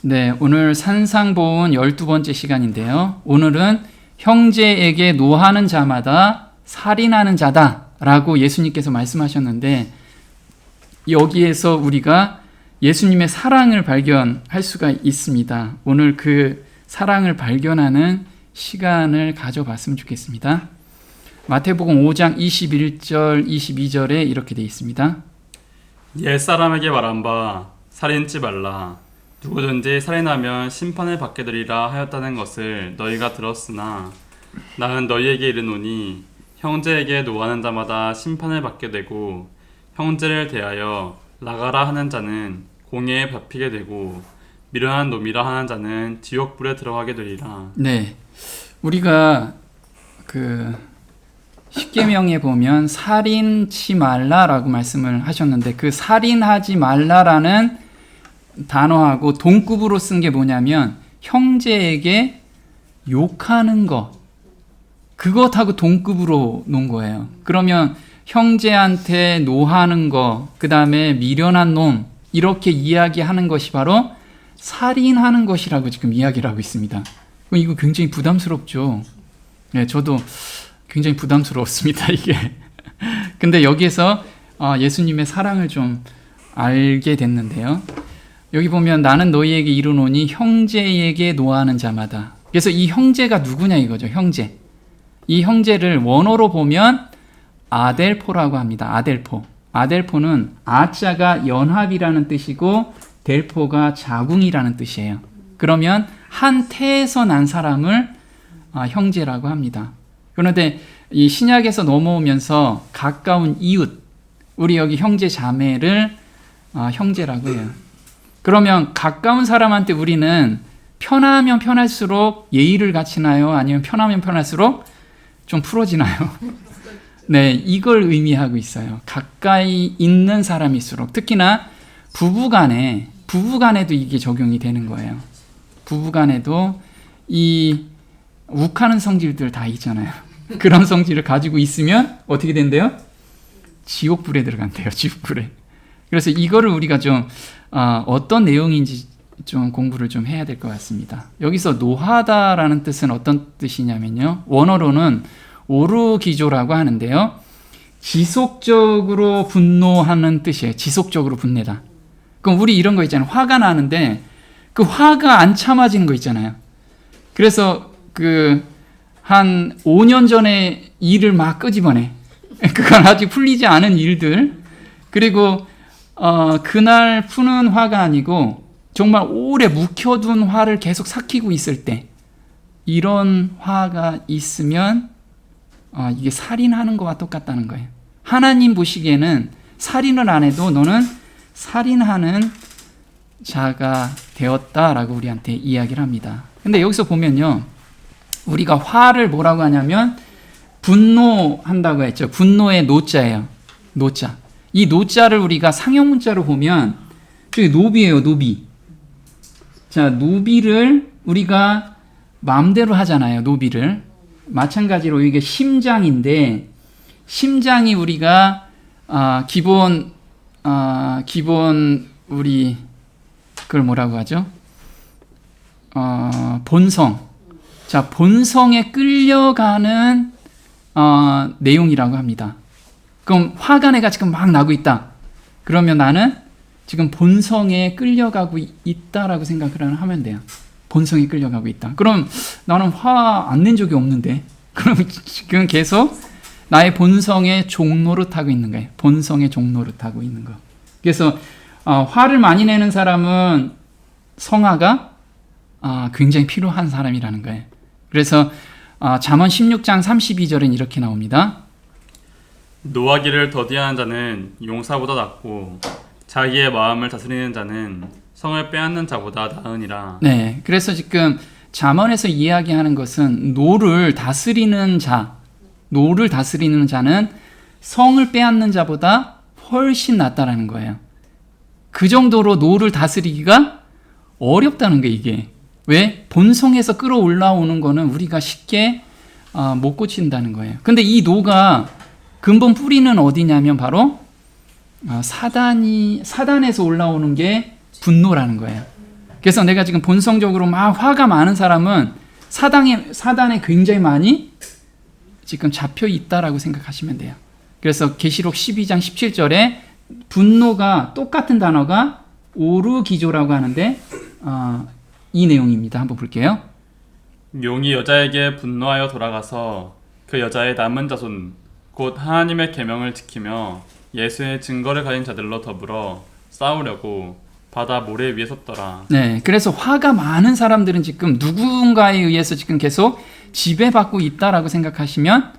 네, 오늘 산상보훈 12번째 시간인데요. 오늘은 형제에게 노하는 자마다 살인하는 자다라고 예수님께서 말씀하셨는데, 여기에서 우리가 예수님의 사랑을 발견할 수가 있습니다. 오늘 그 사랑을 발견하는 시간을 가져봤으면 좋겠습니다. 마태복음 5장 21절 22절에 이렇게 되어 있습니다. 옛사람에게 말한 바 살인치 말라. 누구든지 살인하면 심판을 받게 되리라 하였다는 것을 너희가 들었으나 나는 너희에게 이르노니 형제에게 노하는 자마다 심판을 받게 되고 형제를 대하여 나가라 하는 자는 공회에 잡히게 되고 미련한 놈이라 하는 자는 지옥불에 들어가게 되리라. 네, 우리가 십계명에 보면 살인치 말라라고 말씀을 하셨는데, 그 살인하지 말라라는 단어하고 동급으로 쓴 게 뭐냐면 형제에게 욕하는 것, 그것하고 동급으로 놓은 거예요. 그러면 형제한테 노하는 거, 그 다음에 미련한 놈, 이렇게 이야기하는 것이 바로 살인하는 것이라고 지금 이야기를 하고 있습니다. 이거 굉장히 부담스럽죠. 네, 저도 굉장히 부담스러웠습니다, 이게. 근데 여기에서 예수님의 사랑을 좀 알게 됐는데요. 여기 보면 나는 너희에게 이르노니 형제에게 노하는 자마다. 그래서 이 형제가 누구냐 이거죠, 형제. 이 형제를 원어로 보면 아델포라고 합니다. 아델포. 아델포는 아자가 연합이라는 뜻이고 델포가 자궁이라는 뜻이에요. 그러면 한 태에서 난 사람을 형제라고 합니다. 그런데 이 신약에서 넘어오면서 가까운 이웃, 우리 여기 형제 자매를 형제라고 해요. 그러면 가까운 사람한테 우리는 편하면 편할수록 예의를 갖추나요? 아니면 편하면 편할수록 좀 풀어지나요? 네, 이걸 의미하고 있어요. 가까이 있는 사람일수록, 특히나 부부간에도 이게 적용이 되는 거예요. 부부간에도 이 욱하는 성질들 다 있잖아요. 그런 성질을 가지고 있으면 어떻게 된대요? 지옥불에 들어간대요. 지옥불에. 그래서 이거를 우리가 좀 어떤 내용인지 좀 공부를 좀 해야 될 것 같습니다. 여기서 노하다라는 뜻은 어떤 뜻이냐면요, 원어로는 오르기조라고 하는데요, 지속적으로 분노하는 뜻이에요. 지속적으로 분내다. 그럼 우리 이런 거 있잖아요. 화가 나는데 그 화가 안 참아지는 거 있잖아요. 그래서 한 5년 전에 일을 막 끄집어내. 그건 아직 풀리지 않은 일들. 그리고 그날 푸는 화가 아니고 정말 오래 묵혀둔 화를 계속 삭히고 있을 때, 이런 화가 있으면 이게 살인하는 거와 똑같다는 거예요. 하나님 보시기에는 살인을 안 해도 너는 살인하는 자가 되었다라고 우리한테 이야기를 합니다. 근데 여기서 보면요, 우리가 화를 뭐라고 하냐면 분노한다고 했죠. 분노의 노자예요. 노자. 이 노자를 우리가 상형 문자로 보면 저기 노비예요, 노비. 자, 노비를 우리가 마음대로 하잖아요, 노비를. 마찬가지로 이게 심장인데, 심장이 우리가 기본 우리 그걸 뭐라고 하죠? 본성. 자, 본성에 끌려가는 내용이라고 합니다. 그럼 화가 내가 지금 막 나고 있다. 그러면 나는 지금 본성에 끌려가고 있다라고 생각을 하면 돼요. 본성에 끌려가고 있다. 그럼 나는 화 안 낸 적이 없는데. 그럼 지금 계속 나의 본성의 종노릇하고 있는 거예요. 본성의 종노릇하고 있는 거. 그래서 화를 많이 내는 사람은 성화가 굉장히 필요한 사람이라는 거예요. 그래서 잠언 16장 32절엔 이렇게 나옵니다. 노하기를 더디하는 자는 용사보다 낫고 자기의 마음을 다스리는 자는 성을 빼앗는 자보다 나으니라. 네, 그래서 지금 잠언에서 이야기하는 것은 노를 다스리는 자는 성을 빼앗는 자보다 훨씬 낫다라는 거예요. 그 정도로 노를 다스리기가 어렵다는 거예요, 이게. 왜? 본성에서 끌어올라오는 거는 우리가 쉽게 못 고친다는 거예요. 근데 이 노가 근본 뿌리는 어디냐면 바로 사단에서 올라오는 게 분노라는 거예요. 그래서 내가 지금 본성적으로 막 화가 많은 사람은 사단에 굉장히 많이 지금 잡혀 있다라고 생각하시면 돼요. 그래서 계시록 12장 17절에 분노가 똑같은 단어가 오르기조라고 하는데 이 내용입니다. 한번 볼게요. 용이 여자에게 분노하여 돌아가서 그 여자의 남은 자손 곧 하나님의 계명을 지키며 예수의 증거를 가진 자들로 더불어 싸우려고 바다 모래 위에 섰더라. 네, 그래서 화가 많은 사람들은 지금 누군가에 의해서 지금 계속 지배받고 있다라고 생각하시면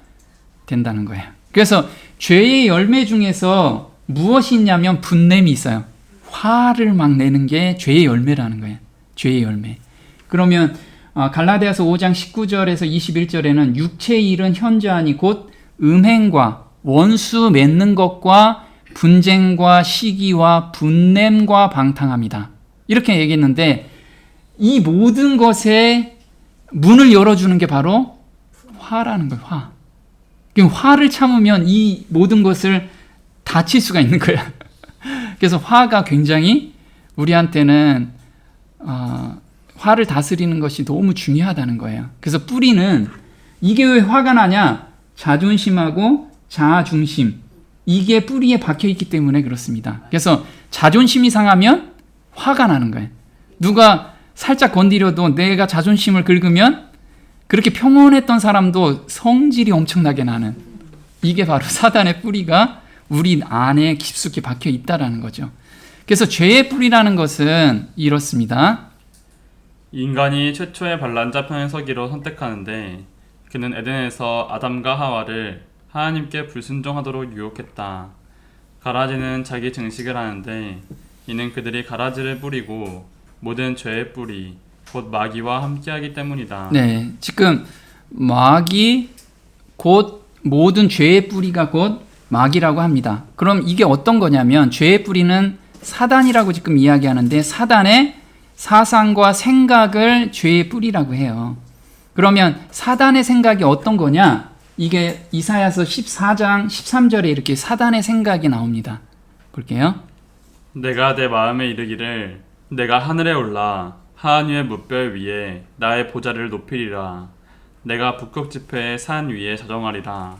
된다는 거예요. 그래서 죄의 열매 중에서 무엇이 있냐면 분냄이 있어요. 화를 막 내는 게 죄의 열매라는 거예요. 죄의 열매. 그러면 갈라디아서 5장 19절에서 21절에는 육체의 일은 현저하니 곧 음행과 원수 맺는 것과 분쟁과 시기와 분냄과 방탕함이다. 이렇게 얘기했는데 이 모든 것에 문을 열어주는 게 바로 화라는 거예요. 화. 화를 참으면 이 모든 것을 다칠 수가 있는 거야. 그래서 화가 굉장히 우리한테는 화를 다스리는 것이 너무 중요하다는 거예요. 그래서 뿌리는 이게 왜 화가 나냐? 자존심하고 자아중심. 이게 뿌리에 박혀 있기 때문에 그렇습니다. 그래서 자존심이 상하면 화가 나는 거예요. 누가 살짝 건드려도 내가 자존심을 긁으면 그렇게 평온했던 사람도 성질이 엄청나게 나는, 이게 바로 사단의 뿌리가 우리 안에 깊숙이 박혀 있다라는 거죠. 그래서 죄의 뿌리라는 것은 이렇습니다. 인간이 최초의 반란자 편에 서기로 선택하는데 그는 에덴에서 아담과 하와를 하나님께 불순종하도록 유혹했다. 가라지는 자기 증식을 하는데 이는 그들이 가라지를 뿌리고 모든 죄의 뿌리 곧 마귀와 함께하기 때문이다. 네, 지금 마귀 곧 모든 죄의 뿌리가 곧 마귀라고 합니다. 그럼 이게 어떤 거냐면 죄의 뿌리는 사단이라고 지금 이야기하는데 사단의 사상과 생각을 죄의 뿌리라고 해요. 그러면 사단의 생각이 어떤 거냐? 이게 이사야서 14장 13절에 이렇게 사단의 생각이 나옵니다. 볼게요. 내가 내 마음에 이르기를 내가 하늘에 올라 하한위의 뭇별 위에 나의 보좌를 높이리라. 내가 북극 지폐의 산 위에 자정하리라.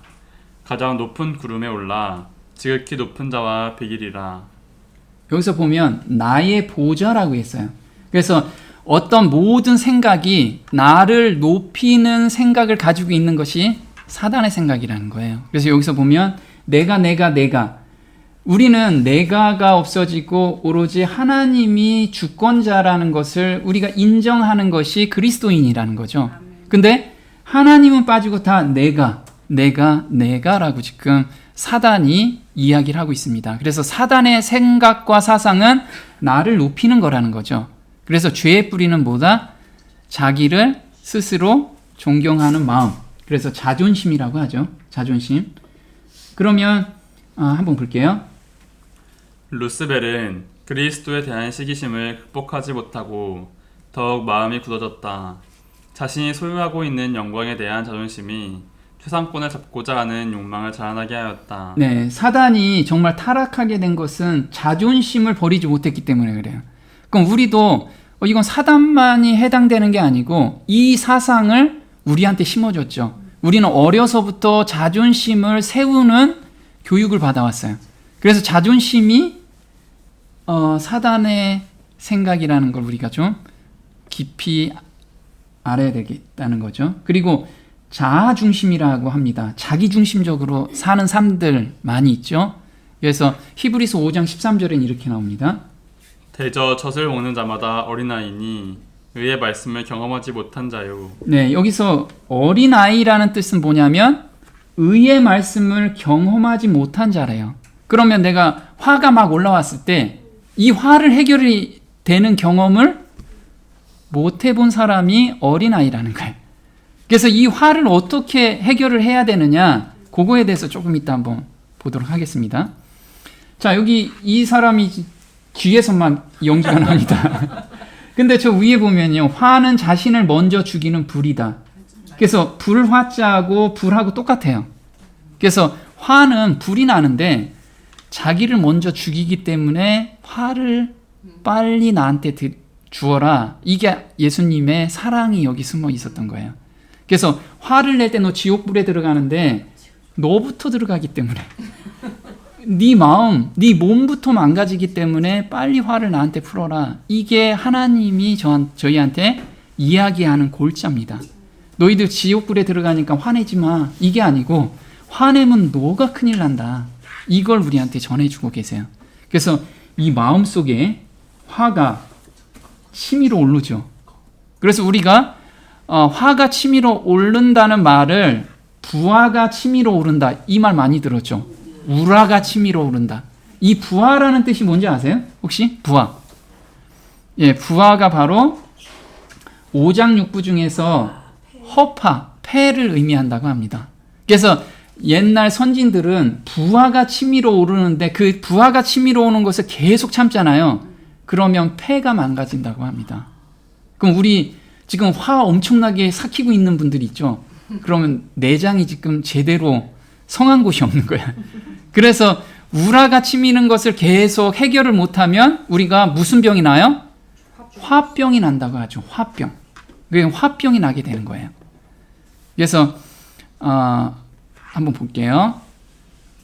가장 높은 구름에 올라 지극히 높은 자와 비기리라. 여기서 보면 나의 보좌라고 했어요. 그래서 어떤 모든 생각이 나를 높이는 생각을 가지고 있는 것이 사단의 생각이라는 거예요. 그래서 여기서 보면 내가 우리는 내가가 없어지고 오로지 하나님이 주권자라는 것을 우리가 인정하는 것이 그리스도인이라는 거죠. 근데 하나님은 빠지고 다 내가라고 지금 사단이 이야기를 하고 있습니다. 그래서 사단의 생각과 사상은 나를 높이는 거라는 거죠. 그래서 죄의 뿌리는 뭐다? 자기를 스스로 존경하는 마음. 그래서 자존심이라고 하죠. 자존심. 그러면 한번 볼게요. 루스벨은 그리스도에 대한 시기심을 극복하지 못하고 더욱 마음이 굳어졌다. 자신이 소유하고 있는 영광에 대한 자존심이 최상권을 잡고자 하는 욕망을 자라나게 하였다. 네, 사단이 정말 타락하게 된 것은 자존심을 버리지 못했기 때문에 그래요. 그럼 우리도 이건 사단만이 해당되는 게 아니고 이 사상을 우리한테 심어줬죠. 우리는 어려서부터 자존심을 세우는 교육을 받아왔어요. 그래서 자존심이 사단의 생각이라는 걸 우리가 좀 깊이 알아야 되겠다는 거죠. 그리고 자아중심이라고 합니다. 자기중심적으로 사는 삶들 많이 있죠. 그래서 히브리서 5장 13절엔 이렇게 나옵니다. 대저 젖을 먹는 자마다 어린아이니 의의 말씀을 경험하지 못한 자요. 네, 여기서 어린아이라는 뜻은 뭐냐면 의의 말씀을 경험하지 못한 자래요. 그러면 내가 화가 막 올라왔을 때 이 화를 해결이 되는 경험을 못 해본 사람이 어린아이라는 거예요. 그래서 이 화를 어떻게 해결을 해야 되느냐, 그거에 대해서 조금 이따 한번 보도록 하겠습니다. 자, 여기 이 사람이 귀에서만 연기가 납니다. 근데 저 위에 보면요, 화는 자신을 먼저 죽이는 불이다. 그래서 불화자하고 불하고 똑같아요. 그래서 화는 불이 나는데 자기를 먼저 죽이기 때문에 화를 빨리 나한테 주어라. 이게 예수님의 사랑이 여기 숨어 있었던 거예요. 그래서 화를 낼 때 너 지옥불에 들어가는데 너부터 들어가기 때문에 네 마음, 네 몸부터 망가지기 때문에 빨리 화를 나한테 풀어라. 이게 하나님이 저희한테 이야기하는 골자입니다. 너희들 지옥불에 들어가니까 화내지 마. 이게 아니고 화내면 너가 큰일 난다. 이걸 우리한테 전해주고 계세요. 그래서 이 마음속에 화가 치밀어 오르죠. 그래서 우리가 화가 치밀어 오른다는 말을 부하가 치밀어 오른다. 이 말 많이 들었죠. 우라가 치밀어 오른다. 이 부하라는 뜻이 뭔지 아세요? 혹시? 부하. 예, 부하가 바로 5장 6부 중에서 허파, 폐를 의미한다고 합니다. 그래서 옛날 선진들은 부하가 치밀어 오르는데 그 부하가 치밀어 오는 것을 계속 참잖아요. 그러면 폐가 망가진다고 합니다. 그럼 우리 지금 화 엄청나게 삭히고 있는 분들이 있죠. 그러면 내장이 지금 제대로 성한 곳이 없는 거야. 그래서 우라가 치미는 것을 계속 해결을 못하면 우리가 무슨 병이 나요? 화병이 난다고 하죠. 화병. 그게 화병이 나게 되는 거예요. 그래서 한번 볼게요.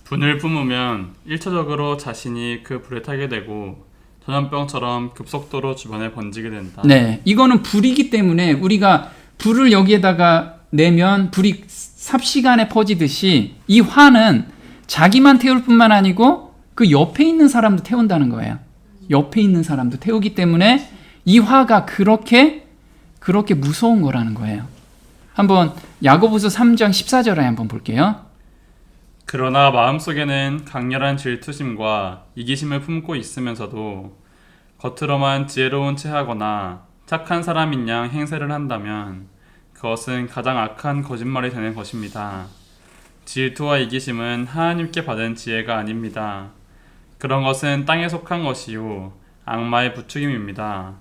분을 뿜으면 1차적으로 자신이 그 불에 타게 되고 전염병처럼 급속도로 주변에 번지게 된다. 네, 이거는 불이기 때문에 우리가 불을 여기에다가 내면 불이 삽시간에 퍼지듯이 이 화는 자기만 태울 뿐만 아니고 그 옆에 있는 사람도 태운다는 거예요. 옆에 있는 사람도 태우기 때문에 이 화가 그렇게 무서운 거라는 거예요. 한번 야고보서 3장 14절에 한번 볼게요. 그러나 마음속에는 강렬한 질투심과 이기심을 품고 있으면서도 겉으로만 지혜로운 체 하거나 착한 사람인 양 행세를 한다면 그것은 가장 악한 거짓말이 되는 것입니다. 질투와 이기심은 하나님께 받은 지혜가 아닙니다. 그런 것은 땅에 속한 것이요 악마의 부추김입니다.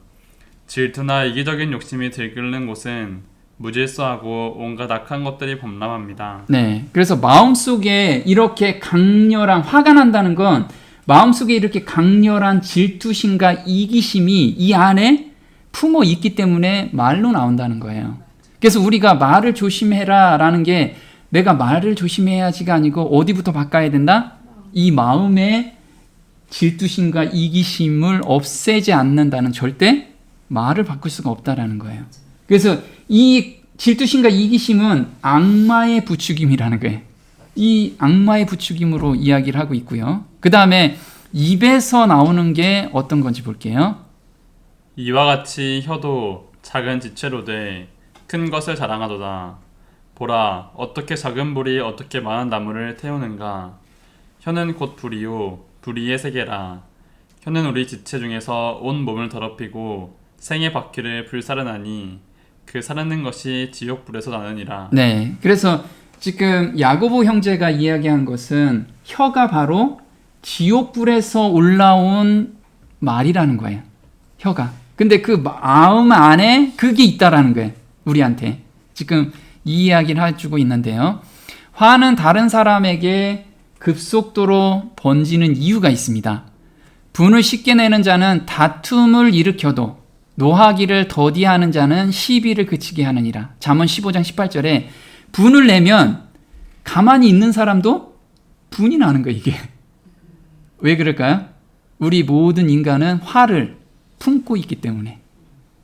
질투나 이기적인 욕심이 들끓는 곳은 무질서하고 온갖 악한 것들이 범람합니다. 네, 그래서 마음속에 이렇게 강렬한 화가 난다는 건 마음속에 이렇게 강렬한 질투심과 이기심이 이 안에 품어 있기 때문에 말로 나온다는 거예요. 그래서 우리가 말을 조심해라 라는 게 내가 말을 조심해야지가 아니고 어디부터 바꿔야 된다? 이 마음의 질투심과 이기심을 없애지 않는다는 절대 말을 바꿀 수가 없다라는 거예요. 그래서 이 질투심과 이기심은 악마의 부추김이라는 거예요. 이 악마의 부추김으로 이야기를 하고 있고요. 그 다음에 입에서 나오는 게 어떤 건지 볼게요. 이와 같이 혀도 작은 지체로 돼 큰 것을 자랑하도다. 보라, 어떻게 작은 불이 어떻게 많은 나무를 태우는가. 혀는 곧 불이요 불의의 세계라. 혀는 우리 지체 중에서 온 몸을 더럽히고 생의 바퀴를 불사르나니 그 사르는 것이 지옥불에서 나느니라. 네, 그래서 지금 야고보 형제가 이야기한 것은 혀가 바로 지옥불에서 올라온 말이라는 거예요. 혀가. 근데 그 마음 안에 그게 있다라는 거예요. 우리한테. 지금 이 이야기를 해주고 있는데요. 화는 다른 사람에게 급속도로 번지는 이유가 있습니다. 분을 쉽게 내는 자는 다툼을 일으켜도 노하기를 더디하는 자는 시비를 그치게 하느니라. 잠언 15장 18절에 분을 내면 가만히 있는 사람도 분이 나는 거예요, 이게. 왜 그럴까요? 우리 모든 인간은 화를 품고 있기 때문에.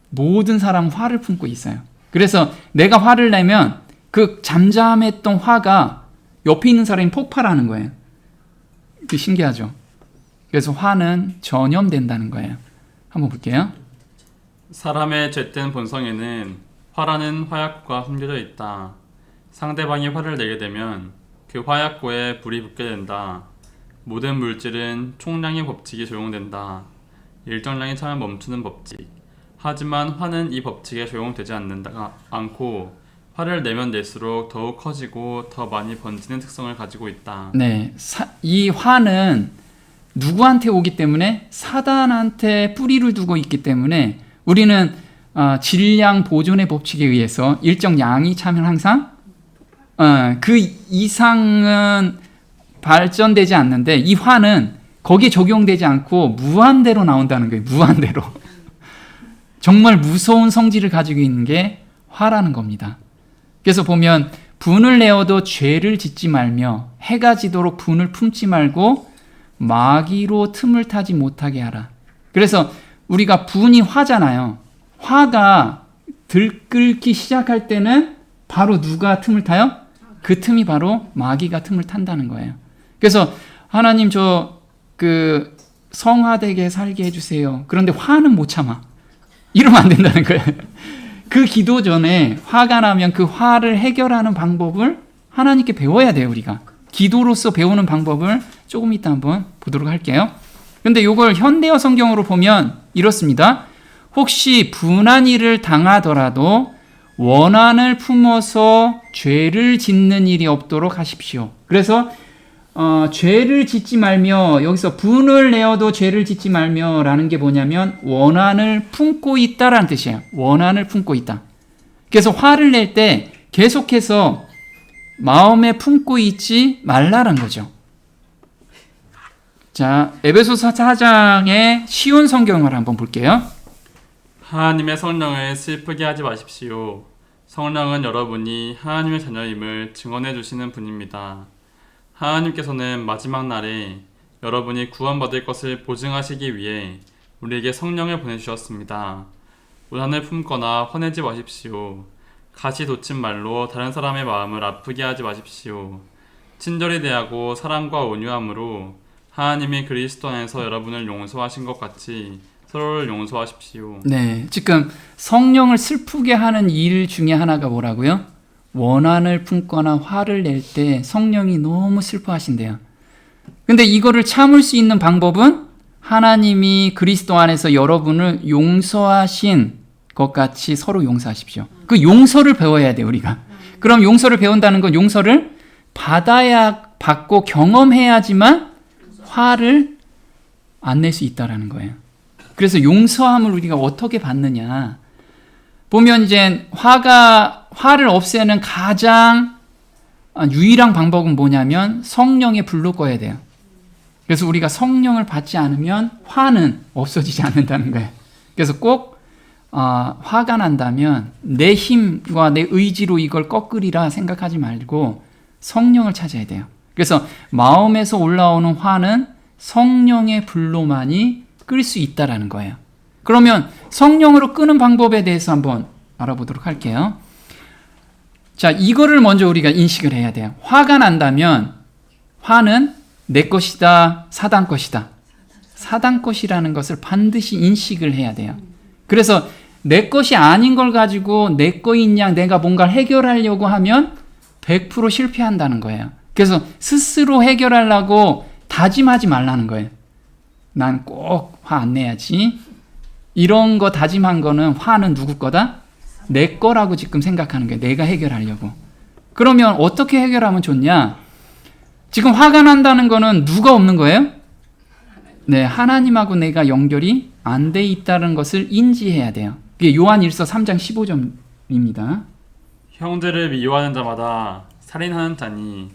모든 사람은 화를 품고 있어요. 그래서 내가 화를 내면 그 잠잠했던 화가 옆에 있는 사람이 폭발하는 거예요. 그 신기하죠? 그래서 화는 전염된다는 거예요. 한번 볼게요. 사람의 죄된 본성에는 화라는 화약과 숨겨져 있다. 상대방이 화를 내게 되면 그 화약고에 불이 붙게 된다. 모든 물질은 총량의 법칙이 적용된다. 일정량이 차면 멈추는 법칙. 하지만 화는 이 법칙에 적용되지 않고 화를 내면 낼수록 더욱 커지고 더 많이 번지는 특성을 가지고 있다. 네, 이 화는 누구한테 오기 때문에 사단한테 뿌리를 두고 있기 때문에 우리는 질량 보존의 법칙에 의해서 일정 양이 차면 항상 그 이상은 발전되지 않는데 이 화는 거기에 적용되지 않고 무한대로 나온다는 거예요. 무한대로. 정말 무서운 성질을 가지고 있는 게 화라는 겁니다. 그래서 보면 분을 내어도 죄를 짓지 말며 해가 지도록 분을 품지 말고 마귀로 틈을 타지 못하게 하라. 그래서 우리가 분이 화잖아요. 화가 들끓기 시작할 때는 바로 누가 틈을 타요? 그 틈이 바로 마귀가 틈을 탄다는 거예요. 그래서 하나님 성화되게 살게 해주세요. 그런데 화는 못 참아. 이러면 안 된다는 거예요. 그 기도 전에 화가 나면 그 화를 해결하는 방법을 하나님께 배워야 돼요, 우리가. 기도로서 배우는 방법을 조금 이따 한번 보도록 할게요. 근데 이걸 현대어 성경으로 보면 이렇습니다. 혹시 분한 일을 당하더라도 원한을 품어서 죄를 짓는 일이 없도록 하십시오. 그래서 죄를 짓지 말며, 여기서 분을 내어도 죄를 짓지 말며 라는 게 뭐냐면 원한을 품고 있다라는 뜻이에요. 원한을 품고 있다. 그래서 화를 낼 때 계속해서 마음에 품고 있지 말라는 거죠. 자, 에베소서 4장의 쉬운 성경을 한번 볼게요. 하나님의 성령을 슬프게 하지 마십시오. 성령은 여러분이 하나님의 자녀임을 증언해 주시는 분입니다. 하나님께서는 마지막 날에 여러분이 구원받을 것을 보증하시기 위해 우리에게 성령을 보내주셨습니다. 원한을 품거나 화내지 마십시오. 가시 돋친 말로 다른 사람의 마음을 아프게 하지 마십시오. 친절히 대하고 사랑과 온유함으로 하나님이 그리스도 안에서 여러분을 용서하신 것 같이 서로를 용서하십시오. 네, 지금 성령을 슬프게 하는 일 중에 하나가 뭐라고요? 원한을 품거나 화를 낼 때 성령이 너무 슬퍼하신대요. 근데 이거를 참을 수 있는 방법은 하나님이 그리스도 안에서 여러분을 용서하신 것 같이 서로 용서하십시오. 그 용서를 배워야 돼요, 우리가. 그럼 용서를 배운다는 건 용서를 받고 경험해야지만 화를 안 낼 수 있다라는 거예요. 그래서 용서함을 우리가 어떻게 받느냐. 보면 이제 화를 없애는 가장 유일한 방법은 뭐냐면 성령의 불로 꺼야 돼요. 그래서 우리가 성령을 받지 않으면 화는 없어지지 않는다는 거예요. 그래서 꼭 화가 난다면 내 힘과 내 의지로 이걸 꺾으리라 생각하지 말고 성령을 찾아야 돼요. 그래서 마음에서 올라오는 화는 성령의 불로만이 끌 수 있다라는 거예요. 그러면 성령으로 끄는 방법에 대해서 한번 알아보도록 할게요. 자, 이거를 먼저 우리가 인식을 해야 돼요. 화가 난다면 화는 내 것이다, 사단 것이다. 사단 것이라는 것을 반드시 인식을 해야 돼요. 그래서 내 것이 아닌 걸 가지고 내 거인 양 내가 뭔가를 해결하려고 하면 100% 실패한다는 거예요. 그래서 스스로 해결하려고 다짐하지 말라는 거예요. 난 꼭 화 안 내야지. 이런 거 다짐한 거는 화는 누구 거다? 내 거라고 지금 생각하는 거예요. 내가 해결하려고. 그러면 어떻게 해결하면 좋냐? 지금 화가 난다는 거는 누가 없는 거예요? 네, 하나님하고 내가 연결이 안 돼 있다는 것을 인지해야 돼요. 그게 요한일서 3장 15절입니다. 형제를 미워하는 자마다 살인하는 자니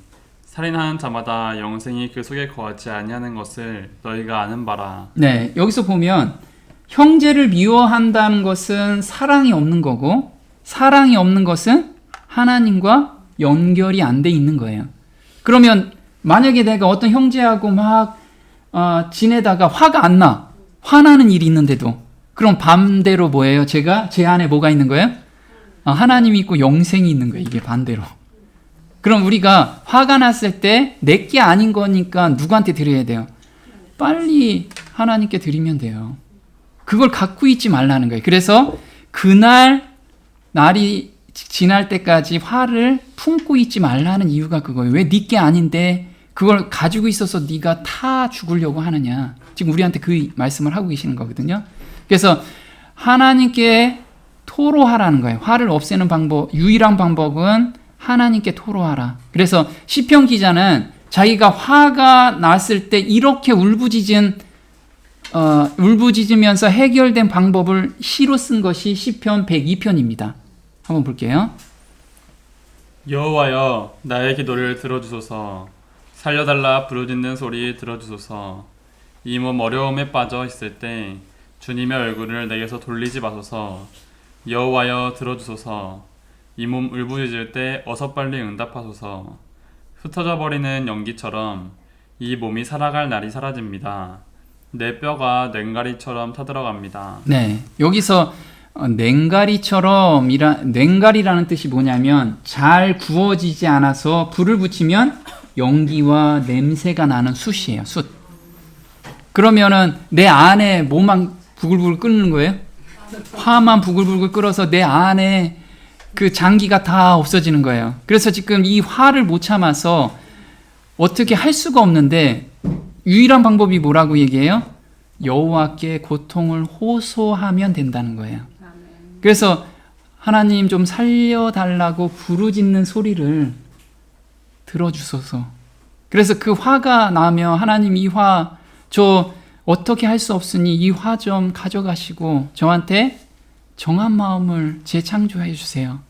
살인하는 자마다 영생이 그 속에 거하지 아니하는 것을 너희가 아는 바라. 네, 여기서 보면 형제를 미워한다는 것은 사랑이 없는 거고 사랑이 없는 것은 하나님과 연결이 안 돼 있는 거예요. 그러면 만약에 내가 어떤 형제하고 막 지내다가 화가 안 나. 화나는 일이 있는데도 그럼 반대로 뭐예요? 제 안에 뭐가 있는 거예요? 하나님이 있고 영생이 있는 거예요. 이게 반대로. 그럼 우리가 화가 났을 때 내게 아닌 거니까 누구한테 드려야 돼요? 빨리 하나님께 드리면 돼요. 그걸 갖고 있지 말라는 거예요. 그래서 날이 지날 때까지 화를 품고 있지 말라는 이유가 그거예요. 왜 네게 아닌데 그걸 가지고 있어서 네가 타 죽으려고 하느냐. 지금 우리한테 그 말씀을 하고 계시는 거거든요. 그래서 하나님께 토로하라는 거예요. 화를 없애는 방법, 유일한 방법은 하나님께 토로하라. 그래서 시편 기자는 자기가 화가 났을 때 이렇게 울부짖으면서 해결된 방법을 시로 쓴 것이 시편 102편입니다. 한번 볼게요. 여호와여 나의 기도를 들어주소서. 살려달라 부르짖는 소리 들어주소서. 이 몸 어려움에 빠져 있을 때 주님의 얼굴을 내게서 돌리지 마소서. 여호와여 들어주소서. 이 몸 울부짖을 때 어서 빨리 응답하소서. 흩어져 버리는 연기처럼 이 몸이 살아갈 날이 사라집니다. 내 뼈가 냉가리처럼 타들어갑니다. 네, 여기서 냉가리라는 뜻이 뭐냐면 잘 구워지지 않아서 불을 붙이면 연기와 냄새가 나는 숯이에요. 숯. 그러면은 내 안에 뭐만 부글부글 끓는 거예요? 화만 부글부글 끓어서 내 안에 그 장기가 다 없어지는 거예요. 그래서 지금 이 화를 못 참아서 어떻게 할 수가 없는데 유일한 방법이 뭐라고 얘기해요? 여호와께 고통을 호소하면 된다는 거예요. 그래서 하나님 좀 살려달라고 부르짖는 소리를 들어주소서. 그래서 그 화가 나면 하나님 이 화 저 어떻게 할 수 없으니 이 화 좀 가져가시고 저한테 정한 마음을 재창조해 주세요.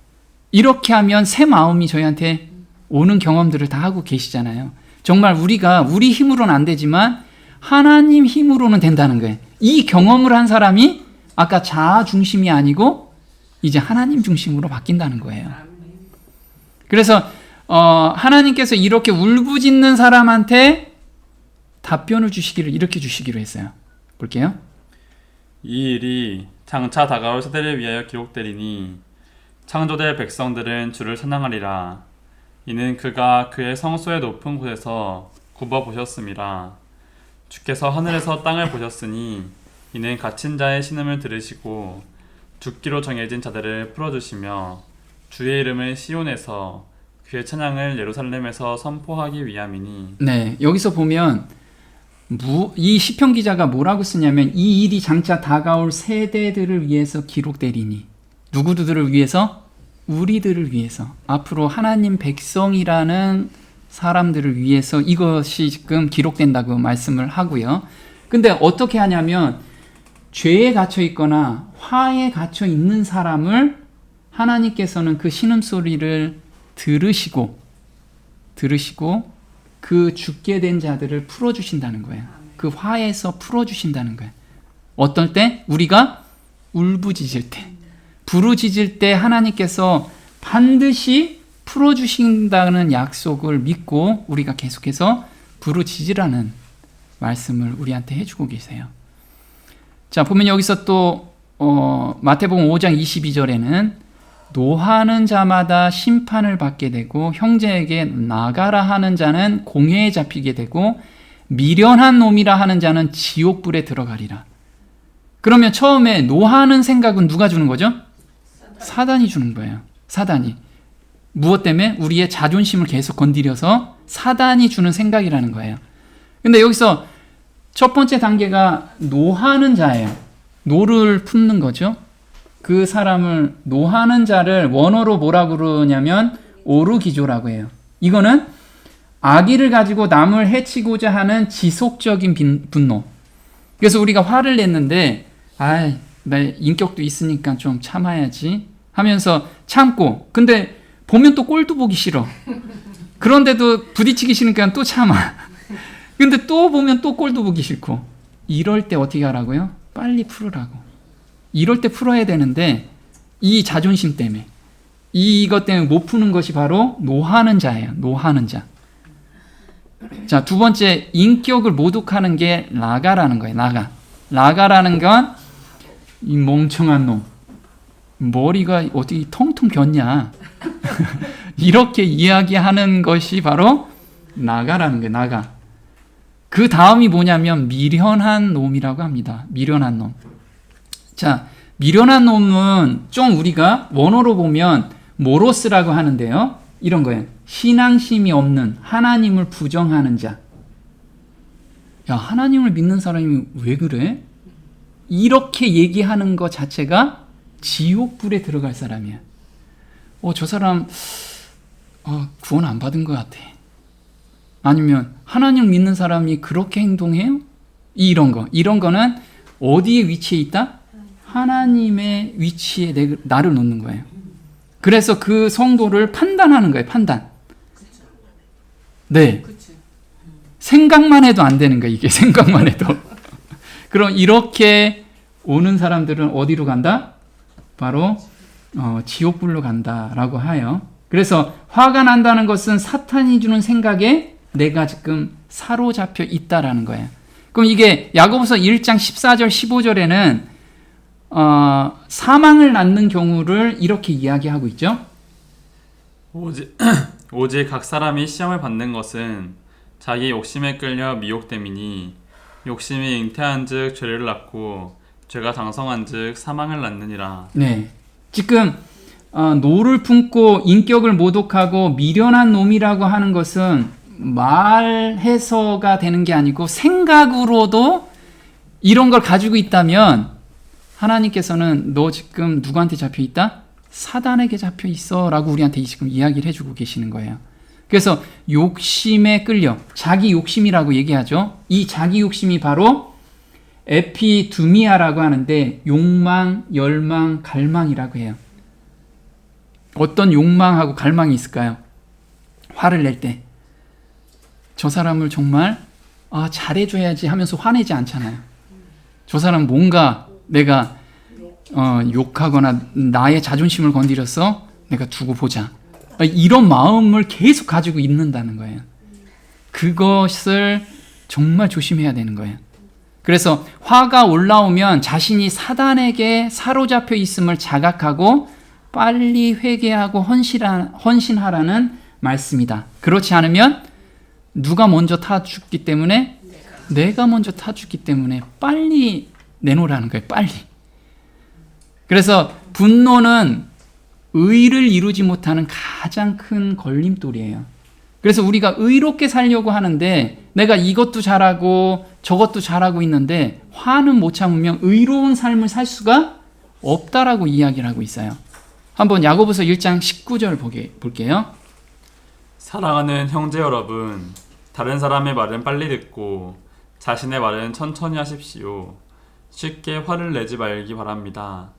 이렇게 하면 새 마음이 저희한테 오는 경험들을 다 하고 계시잖아요. 정말 우리가 우리 힘으로는 안 되지만 하나님 힘으로는 된다는 거예요. 이 경험을 한 사람이 아까 자아 중심이 아니고 이제 하나님 중심으로 바뀐다는 거예요. 그래서 하나님께서 이렇게 울부짖는 사람한테 답변을 주시기를 이렇게 주시기로 했어요. 볼게요. 이 일이 장차 다가올 세대를 위하여 기록되리니 창조될 백성들은 주를 찬양하리라. 이는 그가 그의 성소의 높은 곳에서 굽어 보셨음이라. 주께서 하늘에서 땅을 보셨으니 이는 갇힌 자의 신음을 들으시고 죽기로 정해진 자들을 풀어주시며 주의 이름을 시온에서 그의 찬양을 예루살렘에서 선포하기 위함이니. 네, 여기서 보면 이 시편 기자가 뭐라고 쓰냐면 이 일이 장차 다가올 세대들을 위해서 기록되리니. 누구들을 위해서? 우리들을 위해서. 앞으로 하나님 백성이라는 사람들을 위해서 이것이 지금 기록된다고 말씀을 하고요. 근데 어떻게 하냐면 죄에 갇혀 있거나 화에 갇혀 있는 사람을 하나님께서는 그 신음소리를 들으시고 그 죽게 된 자들을 풀어주신다는 거예요. 그 화에서 풀어주신다는 거예요. 어떨 때? 우리가 울부짖을 때, 부르짖을 때 하나님께서 반드시 풀어주신다는 약속을 믿고 우리가 계속해서 부르짖으라는 말씀을 우리한테 해주고 계세요. 자, 보면 여기서 또 마태복음 5장 22절에는 노하는 자마다 심판을 받게 되고 형제에게 나가라 하는 자는 공회에 잡히게 되고 미련한 놈이라 하는 자는 지옥불에 들어가리라. 그러면 처음에 노하는 생각은 누가 주는 거죠? 사단이 주는 거예요. 사단이. 무엇 때문에? 우리의 자존심을 계속 건드려서 사단이 주는 생각이라는 거예요. 근데 여기서 첫 번째 단계가 노하는 자예요. 노를 품는 거죠. 그 사람을 노하는 자를 원어로 뭐라고 그러냐면 오르기조라고 해요. 이거는 악의를 가지고 남을 해치고자 하는 지속적인 분노. 그래서 우리가 화를 냈는데 나 인격도 있으니까 좀 참아야지 하면서 참고, 근데 보면 또 꼴도 보기 싫어. 그런데도 부딪히기 싫으니까 또 참아. 근데 또 보면 또 꼴도 보기 싫고. 이럴 때 어떻게 하라고요? 빨리 풀으라고. 이럴 때 풀어야 되는데 이 자존심 때문에, 이것 때문에 못 푸는 것이 바로 노하는 자예요. 노하는 자. 자, 두 번째, 인격을 모독하는 게 라가라는 거예요. 라가라는 건 이 멍청한 놈, 머리가 어떻게 텅텅 겼냐 이렇게 이야기하는 것이 바로 나가라는 거예요. 나가. 그 다음이 뭐냐면 미련한 놈이라고 합니다. 미련한 놈. 자, 미련한 놈은 좀 우리가 원어로 보면 모로스라고 하는데요. 이런 거예요. 신앙심이 없는, 하나님을 부정하는 자. 야, 하나님을 믿는 사람이 왜 그래? 이렇게 얘기하는 것 자체가 지옥불에 들어갈 사람이야. 저 사람 구원 안 받은 것 같아. 아니면 하나님 믿는 사람이 그렇게 행동해요? 이런 거는 어디에 위치해 있다? 하나님의 위치에 나를 놓는 거예요. 그래서 그 성도를 판단하는 거예요. 판단. 네. 생각만 해도 안 되는 거예요. 이게 생각만 해도. 그럼 이렇게 오는 사람들은 어디로 간다? 바로 지옥불로 간다라고 하여. 그래서 화가 난다는 것은 사탄이 주는 생각에 내가 지금 사로잡혀 있다라는 거예요. 그럼 이게 야고보서 1장 14절 15절에는 사망을 낳는 경우를 이렇게 이야기하고 있죠. 오직 각 사람이 시험을 받는 것은 자기 욕심에 끌려 미혹됨이니 욕심이 잉태한즉 죄를 낳고 죄가 장성한즉 사망을 낳느니라. 네, 지금 노를 품고 인격을 모독하고 미련한 놈이라고 하는 것은 말해서가 되는 게 아니고 생각으로도 이런 걸 가지고 있다면 하나님께서는 너 지금 누구한테 잡혀 있다? 사단에게 잡혀 있어 라고 우리한테 지금 이야기를 해주고 계시는 거예요. 그래서 욕심에 끌려, 자기 욕심이라고 얘기하죠. 이 자기 욕심이 바로 에피두미아라고 하는데 욕망, 열망, 갈망이라고 해요. 어떤 욕망하고 갈망이 있을까요? 화를 낼 때 저 사람을 정말 잘해줘야지 하면서 화내지 않잖아요. 저 사람 뭔가 내가 욕하거나 나의 자존심을 건드렸어? 내가 두고 보자. 이런 마음을 계속 가지고 있는다는 거예요. 그것을 정말 조심해야 되는 거예요. 그래서 화가 올라오면 자신이 사단에게 사로잡혀 있음을 자각하고 빨리 회개하고 헌신하라는 말씀이다. 그렇지 않으면 누가 먼저 타죽기 때문에 내가 먼저 타죽기 때문에 빨리 내놓으라는 거예요. 빨리. 그래서 분노는 의를 이루지 못하는 가장 큰 걸림돌이에요. 그래서 우리가 의롭게 살려고 하는데 내가 이것도 잘하고 저것도 잘하고 있는데 화는 못 참으면 의로운 삶을 살 수가 없다라고 이야기를 하고 있어요. 한번 야고보서 1장 19절 볼게요. 사랑하는 형제 여러분, 다른 사람의 말은 빨리 듣고 자신의 말은 천천히 하십시오. 쉽게 화를 내지 말기 바랍니다.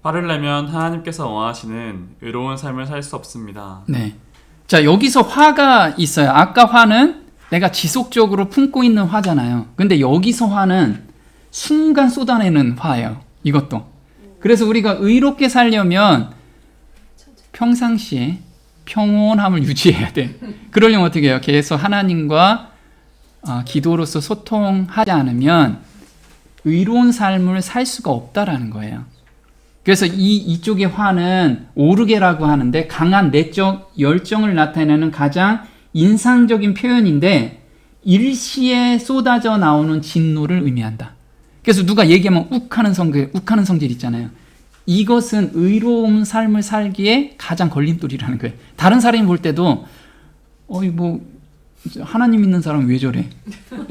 화를 내면 하나님께서 원하시는 의로운 삶을 살 수 없습니다. 네. 자, 여기서 화가 있어요. 아까 화는 내가 지속적으로 품고 있는 화잖아요. 근데 여기서 화는 순간 쏟아내는 화예요. 이것도. 그래서 우리가 의롭게 살려면 평상시에 평온함을 유지해야 돼. 그러려면 어떻게 해요? 계속 하나님과 기도로서 소통하지 않으면 의로운 삶을 살 수가 없다라는 거예요. 그래서 이쪽의 화는 오르게라고 하는데 강한 내적 열정을 나타내는 가장 인상적인 표현인데 일시에 쏟아져 나오는 진노를 의미한다. 그래서 누가 얘기하면 욱하는 성질 있잖아요. 이것은 의로운 삶을 살기에 가장 걸림돌이라는 거예요. 다른 사람이 볼 때도 하나님 믿는 사람은 왜 저래?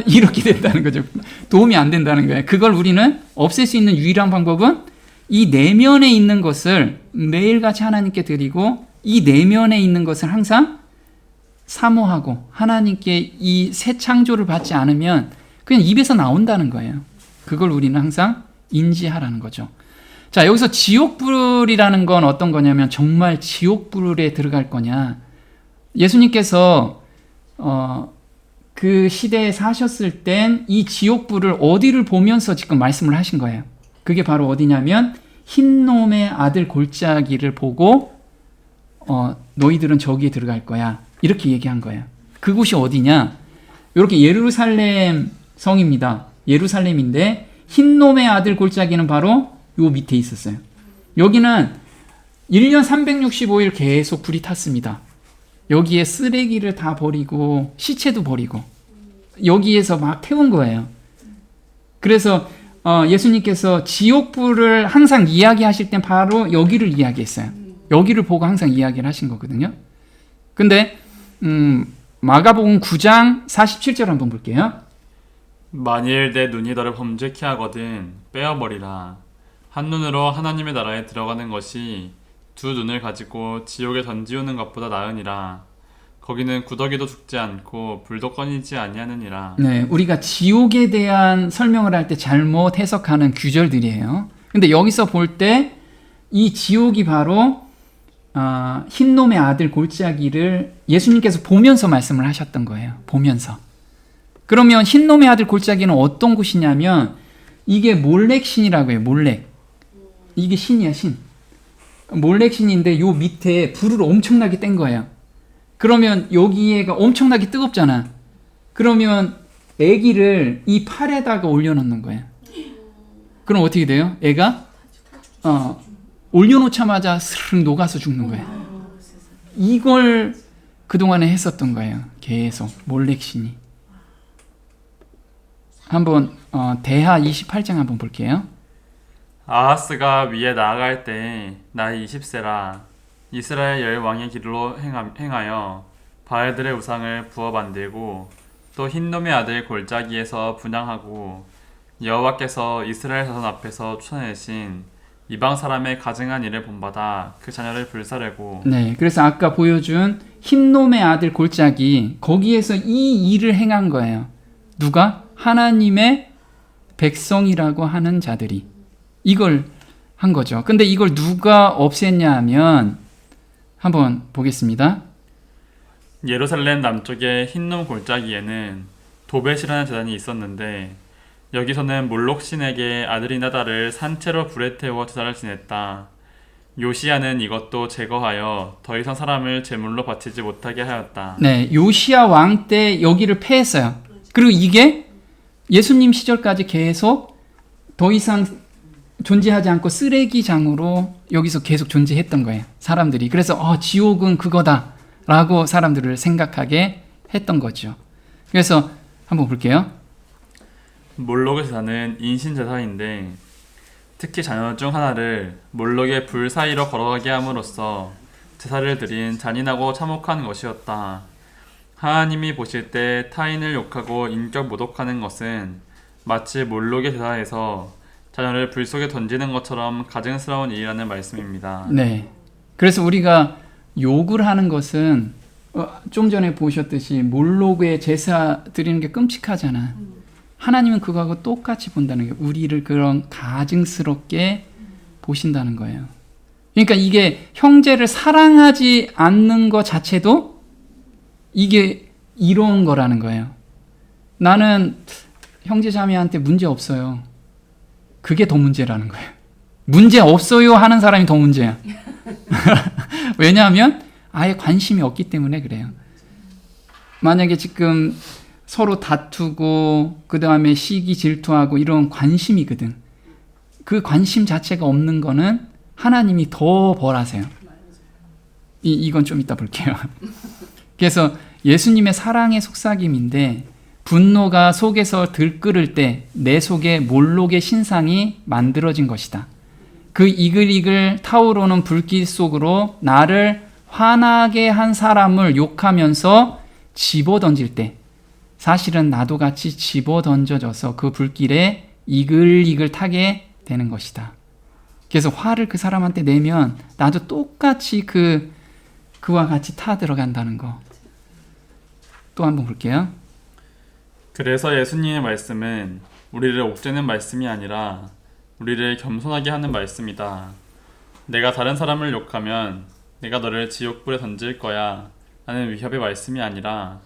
이렇게 된다는 거죠. 도움이 안 된다는 거예요. 그걸 우리는 없앨 수 있는 유일한 방법은 이 내면에 있는 것을 매일같이 하나님께 드리고 이 내면에 있는 것을 항상 사모하고 하나님께 이 새 창조를 받지 않으면 그냥 입에서 나온다는 거예요. 그걸 우리는 항상 인지하라는 거죠. 자, 여기서 지옥불이라는 건 어떤 거냐면 정말 지옥불에 들어갈 거냐. 예수님께서 그 시대에 사셨을 땐 이 지옥불을 어디를 보면서 지금 말씀을 하신 거예요. 그게 바로 어디냐면 흰놈의 아들 골짜기를 보고 너희들은 저기에 들어갈 거야. 이렇게 얘기한 거예요. 그곳이 어디냐? 이렇게 예루살렘 성입니다. 예루살렘인데 흰놈의 아들 골짜기는 바로 요 밑에 있었어요. 여기는 1년 365일 계속 불이 탔습니다. 여기에 쓰레기를 다 버리고 시체도 버리고 여기에서 막 태운 거예요. 그래서 예수님께서 지옥불을 항상 이야기하실 땐 바로 여기를 이야기했어요. 여기를 보고 항상 이야기를 하신 거거든요. 근데 마가복음 9장 47절 한번 볼게요. 만일 내 눈이 너를 범죄케 하거든 빼어버리라. 한 눈으로 하나님의 나라에 들어가는 것이 두 눈을 가지고 지옥에 던지우는 것보다 나으니라. 거기는 구더기도 죽지 않고 불도 꺼지지 아니하느니라. 네, 우리가 지옥에 대한 설명을 할 때 잘못 해석하는 구절들이에요. 근데 여기서 볼 때 이 지옥이 바로 흰놈의 아들 골짜기를 예수님께서 보면서 말씀을 하셨던 거예요. 보면서. 그러면 흰놈의 아들 골짜기는 어떤 곳이냐면 이게 몰렉 신이라고 해요. 몰렉. 이게 신이야, 신. 몰렉 신인데 요 밑에 불을 엄청나게 뗀 거예요. 그러면 여기에가 엄청나게 뜨겁잖아. 그러면 애기를 이 팔에다가 올려놓는 거예요. 그럼 어떻게 돼요? 애가 올려놓자마자 스르륵 녹아서 죽는 거예요. 이걸 그동안에 했었던 거예요. 계속 몰렉 신이. 한번 대하 28장 한번 볼게요. 아하스가 위에 나아갈 때 나이 20세라 이스라엘 열 왕의 길로 행하여 바알들의 우상을 부어 만들고 또 흰놈의 아들 골짜기에서 분향하고 여호와께서 이스라엘 자손 앞에서 쫓아내신 이방 사람의 가증한 일을 본받아 그 자녀를 불사르고. 네, 그래서 아까 보여준 흰놈의 아들 골짜기 거기에서 이 일을 행한 거예요. 누가? 하나님의 백성이라고 하는 자들이 이걸 한 거죠. 근데 이걸 누가 없앴냐 하면 한번 보겠습니다. 예루살렘 남쪽의 흰놈 골짜기에는 도벳이라는 제단이 있었는데 여기서는 몰록신에게 아들이나 딸을 산채로 불에 태워 제사를 지냈다. 요시야는 이것도 제거하여 더 이상 사람을 제물로 바치지 못하게 하였다. 네, 요시야 왕 때 여기를 폐했어요. 그리고 이게 예수님 시절까지 계속 더 이상 존재하지 않고 쓰레기장으로 여기서 계속 존재했던 거예요. 사람들이. 그래서 지옥은 그거다 라고 사람들을 생각하게 했던 거죠. 그래서 한번 볼게요. 몰록의 제사는 인신제사인데 특히 자녀 중 하나를 몰록의 불 사이로 걸어가게 함으로써 제사를 드린 잔인하고 참혹한 것이었다. 하나님이 보실 때 타인을 욕하고 인격 모독하는 것은 마치 몰록의 제사에서 자녀를 불 속에 던지는 것처럼 가증스러운 일이라는 말씀입니다. 네. 그래서 우리가 욕을 하는 것은 좀 전에 보셨듯이 몰록에 제사 드리는 게 끔찍하잖아. 하나님은 그거하고 똑같이 본다는 게 우리를 그런 가증스럽게 보신다는 거예요. 그러니까 이게 형제를 사랑하지 않는 것 자체도 이게 이런 거라는 거예요. 나는 형제 자매한테 문제 없어요. 그게 더 문제라는 거예요. 문제 없어요 하는 사람이 더 문제야. 왜냐하면 아예 관심이 없기 때문에 그래요. 만약에 지금 서로 다투고 그 다음에 시기 질투하고 이런 관심이거든. 그 관심 자체가 없는 거는 하나님이 더 벌하세요. 이건 좀 이따 볼게요. 그래서 예수님의 사랑의 속삭임인데 분노가 속에서 들끓을 때 내 속에 몰록의 신상이 만들어진 것이다. 그 이글이글 타오르는 불길 속으로 나를 화나게 한 사람을 욕하면서 집어던질 때 사실은 나도 같이 집어던져져서 그 불길에 이글이글 타게 되는 것이다. 그래서 화를 그 사람한테 내면 나도 똑같이 그와 같이 타 들어간다는 거. 또 한번 볼게요. 그래서 예수님의 말씀은 우리를 옥죄는 말씀이 아니라 우리를 겸손하게 하는 말씀이다. 내가 다른 사람을 욕하면 내가 너를 지옥불에 던질 거야 라는 위협의 말씀이 아니라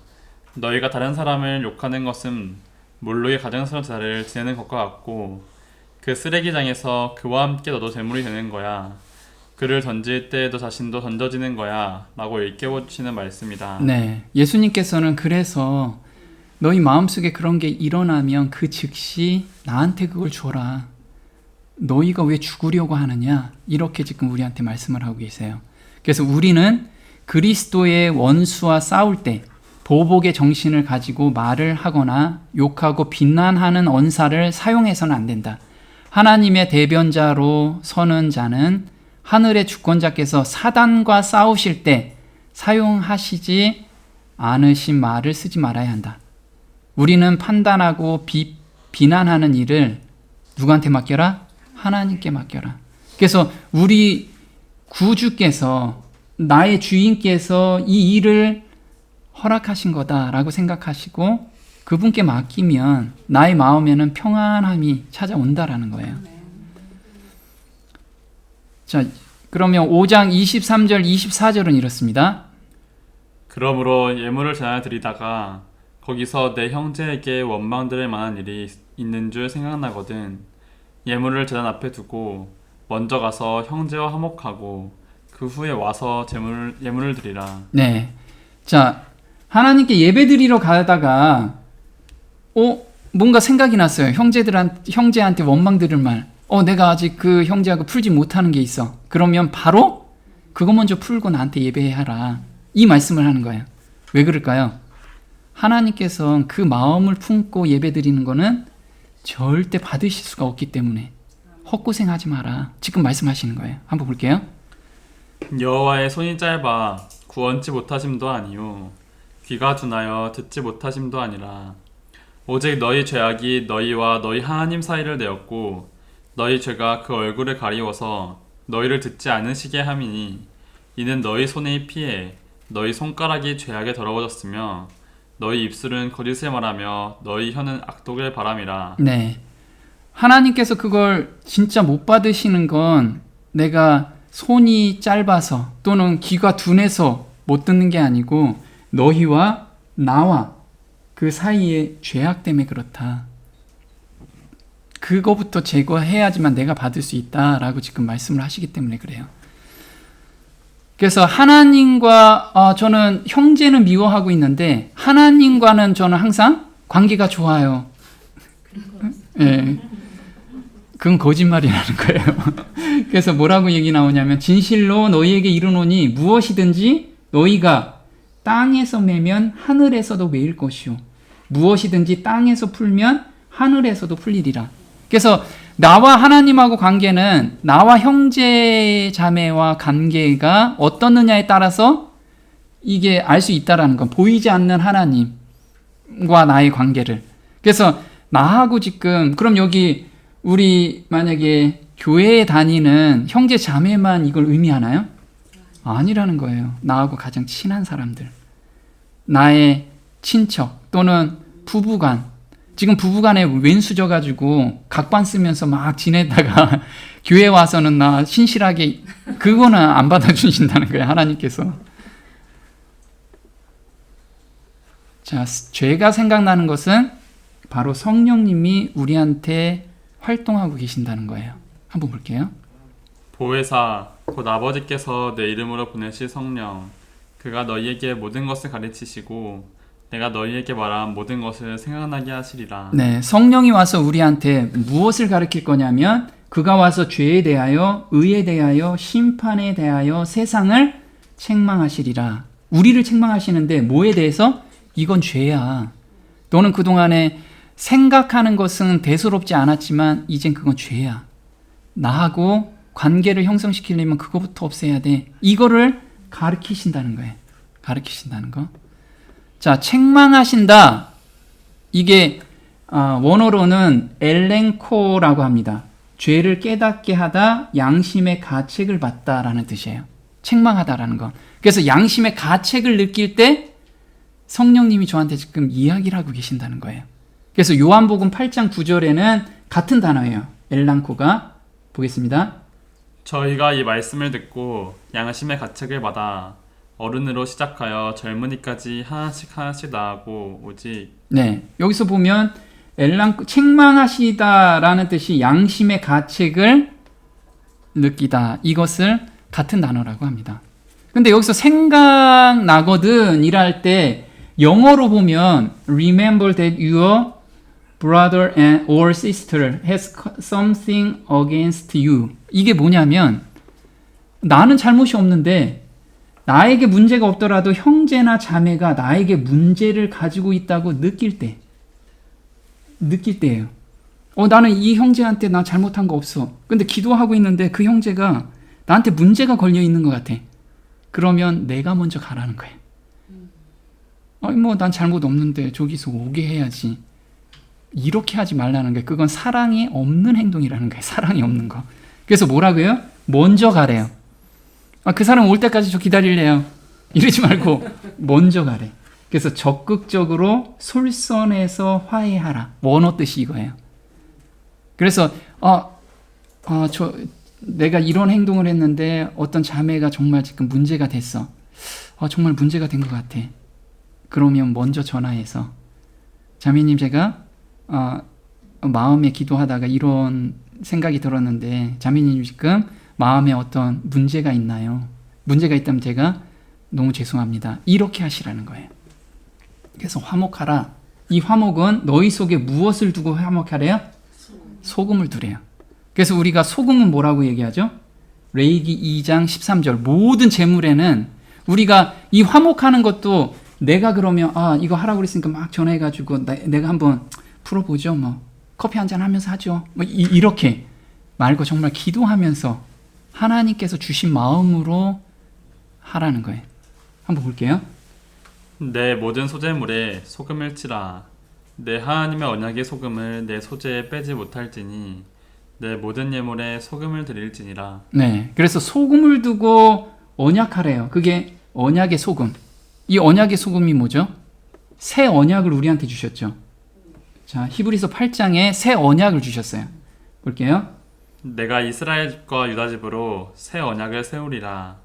너희가 다른 사람을 욕하는 것은 몰록의 가증스러운 제사를 지내는 것과 같고 그 쓰레기장에서 그와 함께 너도 제물이 되는 거야. 그를 던질 때 너 자신도 던져지는 거야 라고 일깨워 주시는 말씀이다. 네, 예수님께서는 그래서 너희 마음속에 그런 게 일어나면 그 즉시 나한테 그걸 줘라. 너희가 왜 죽으려고 하느냐? 이렇게 지금 우리한테 말씀을 하고 계세요. 그래서 우리는 그리스도의 원수와 싸울 때 보복의 정신을 가지고 말을 하거나 욕하고 비난하는 언사를 사용해서는 안 된다. 하나님의 대변자로 서는 자는 하늘의 주권자께서 사단과 싸우실 때 사용하시지 않으신 말을 쓰지 말아야 한다. 우리는 판단하고 비난하는 일을 누구한테 맡겨라? 하나님께 맡겨라. 그래서 우리 구주께서 나의 주인께서 이 일을 허락하신 거다라고 생각하시고 그분께 맡기면 나의 마음에는 평안함이 찾아온다라는 거예요. 자, 그러면 5장 23절 24절은 이렇습니다. 그러므로 예물을 전하 드리다가 거기서 내 형제에게 원망 들을 만한 일이 있는 줄 생각나거든 예물을 제단 앞에 두고 먼저 가서 형제와 화목하고 그 후에 와서 예물을 드리라. 네. 자, 하나님께 예배 드리러 가다가 뭔가 생각이 났어요. 형제한테 원망 들을 말. 내가 아직 그 형제하고 풀지 못하는 게 있어. 그러면 바로 그거 먼저 풀고 나한테 예배하라. 이 말씀을 하는 거예요. 왜 그럴까요? 하나님께서 그 마음을 품고 예배 드리는 거는 절대 받으실 수가 없기 때문에 헛고생하지 마라. 지금 말씀하시는 거예요. 한번 볼게요. 여호와의 손이 짧아 구원치 못하심도 아니요 귀가 둔하여 듣지 못하심도 아니라 오직 너희 죄악이 너희와 너희 하나님 사이를 내었고 너희 죄가 그 얼굴을 가리워서 너희를 듣지 않으시게 함이니 이는 너희 손의 피에 너희 손가락이 죄악에 더러워졌으며 너희 입술은 거짓을 말하며 너희 혀는 악독을 바람이라. 네. 하나님께서 그걸 진짜 못 받으시는 건 내가 손이 짧아서 또는 귀가 둔해서 못 듣는 게 아니고 너희와 나와 그 사이의 죄악 때문에 그렇다. 그거부터 제거해야지만 내가 받을 수 있다라고 지금 말씀을 하시기 때문에 그래요. 그래서 하나님과 저는 형제는 미워하고 있는데 하나님과는 저는 항상 관계가 좋아요. 예. 그건 거짓말이라는 거예요. 그래서 뭐라고 얘기 나오냐면 진실로 너희에게 이르노니 무엇이든지 너희가 땅에서 매면 하늘에서도 매일 것이요 무엇이든지 땅에서 풀면 하늘에서도 풀리리라. 그래서 나와 하나님하고 관계는 나와 형제 자매와 관계가 어떻느냐에 따라서 이게 알 수 있다라는 건 보이지 않는 하나님과 나의 관계를. 그래서 나하고 지금 그럼 여기 우리 만약에 교회에 다니는 형제 자매만 이걸 의미하나요? 아니라는 거예요. 나하고 가장 친한 사람들, 나의 친척 또는 부부간. 지금 부부간에 왼수 져가지고 각반 쓰면서 막 지내다가 교회 와서는 나 신실하게 그거는 안 받아주신다는 거예요. 하나님께서. 자, 죄가 생각나는 것은 바로 성령님이 우리한테 활동하고 계신다는 거예요. 한번 볼게요. 보혜사 곧 아버지께서 내 이름으로 보내실 성령 그가 너희에게 모든 것을 가르치시고 내가 너희에게 말한 모든 것을 생각나게 하시리라. 네, 성령이 와서 우리한테 무엇을 가르칠 거냐면 그가 와서 죄에 대하여 의에 대하여 심판에 대하여 세상을 책망하시리라. 우리를 책망하시는데 뭐에 대해서? 이건 죄야. 너는 그동안에 생각하는 것은 대수롭지 않았지만 이젠 그건 죄야. 나하고 관계를 형성시키려면 그거부터 없애야 돼. 이거를 가르치신다는 거예요. 가르치신다는 거. 자, 책망하신다. 이게 원어로는 엘렌코라고 합니다. 죄를 깨닫게 하다, 양심의 가책을 받다라는 뜻이에요. 책망하다라는 거. 그래서 양심의 가책을 느낄 때 성령님이 저한테 지금 이야기를 하고 계신다는 거예요. 그래서 요한복음 8장 9절에는 같은 단어예요. 엘란코가. 보겠습니다. 저희가 이 말씀을 듣고 양심의 가책을 받아 어른으로 시작하여 젊은이까지 하나씩 나아가고 오직. 네, 여기서 보면 책망하시다라는 뜻이 양심의 가책을 느끼다. 이것을 같은 단어라고 합니다. 근데 여기서 생각나거든 이랄 때 영어로 보면 remember that your brother or sister has something against you. 이게 뭐냐면 나는 잘못이 없는데 나에게 문제가 없더라도 형제나 자매가 나에게 문제를 가지고 있다고 느낄 때예요. 나는 이 형제한테 나 잘못한 거 없어. 근데 기도하고 있는데 그 형제가 나한테 문제가 걸려 있는 것 같아. 그러면 내가 먼저 가라는 거예요. 난 잘못 없는데 저기서 오게 해야지. 이렇게 하지 말라는 거예요. 그건 사랑이 없는 행동이라는 거예요. 사랑이 없는 거. 그래서 뭐라고요? 먼저 가래요. 그 사람 올 때까지 저 기다릴래요. 이러지 말고 먼저 가래. 그래서 적극적으로 솔선해서 화해하라. 원어 뜻이 이거예요. 그래서 내가 이런 행동을 했는데 어떤 자매가 정말 지금 문제가 됐어. 정말 문제가 된 것 같아. 그러면 먼저 전화해서 자매님 제가 마음에 기도하다가 이런 생각이 들었는데 자매님 지금 마음에 어떤 문제가 있나요? 문제가 있다면 제가 너무 죄송합니다. 이렇게 하시라는 거예요. 그래서 화목하라. 이 화목은 너희 속에 무엇을 두고 화목하래요? 소금을 두래요. 그래서 우리가 소금은 뭐라고 얘기하죠? 레위기 2장 13절 모든 재물에는 우리가 이 화목하는 것도 내가 그러면 이거 하라고 그랬으니까 막 전화해가지고 내가 한번 풀어보죠. 뭐 커피 한잔 하면서 하죠. 뭐 이렇게 말고 정말 기도하면서 하나님께서 주신 마음으로 하라는 거예요. 한번 볼게요. 내 모든 소재물에 소금을 치라. 내 하나님의 언약의 소금을 내 소재에 빼지 못할지니 내 모든 예물에 소금을 드릴지니라. 네, 그래서 소금을 두고 언약하래요. 그게 언약의 소금. 이 언약의 소금이 뭐죠? 새 언약을 우리한테 주셨죠. 자, 히브리서 8장에 새 언약을 주셨어요. 볼게요. 내가 이스라엘 집과 유다 집으로 새 언약을 세우리라.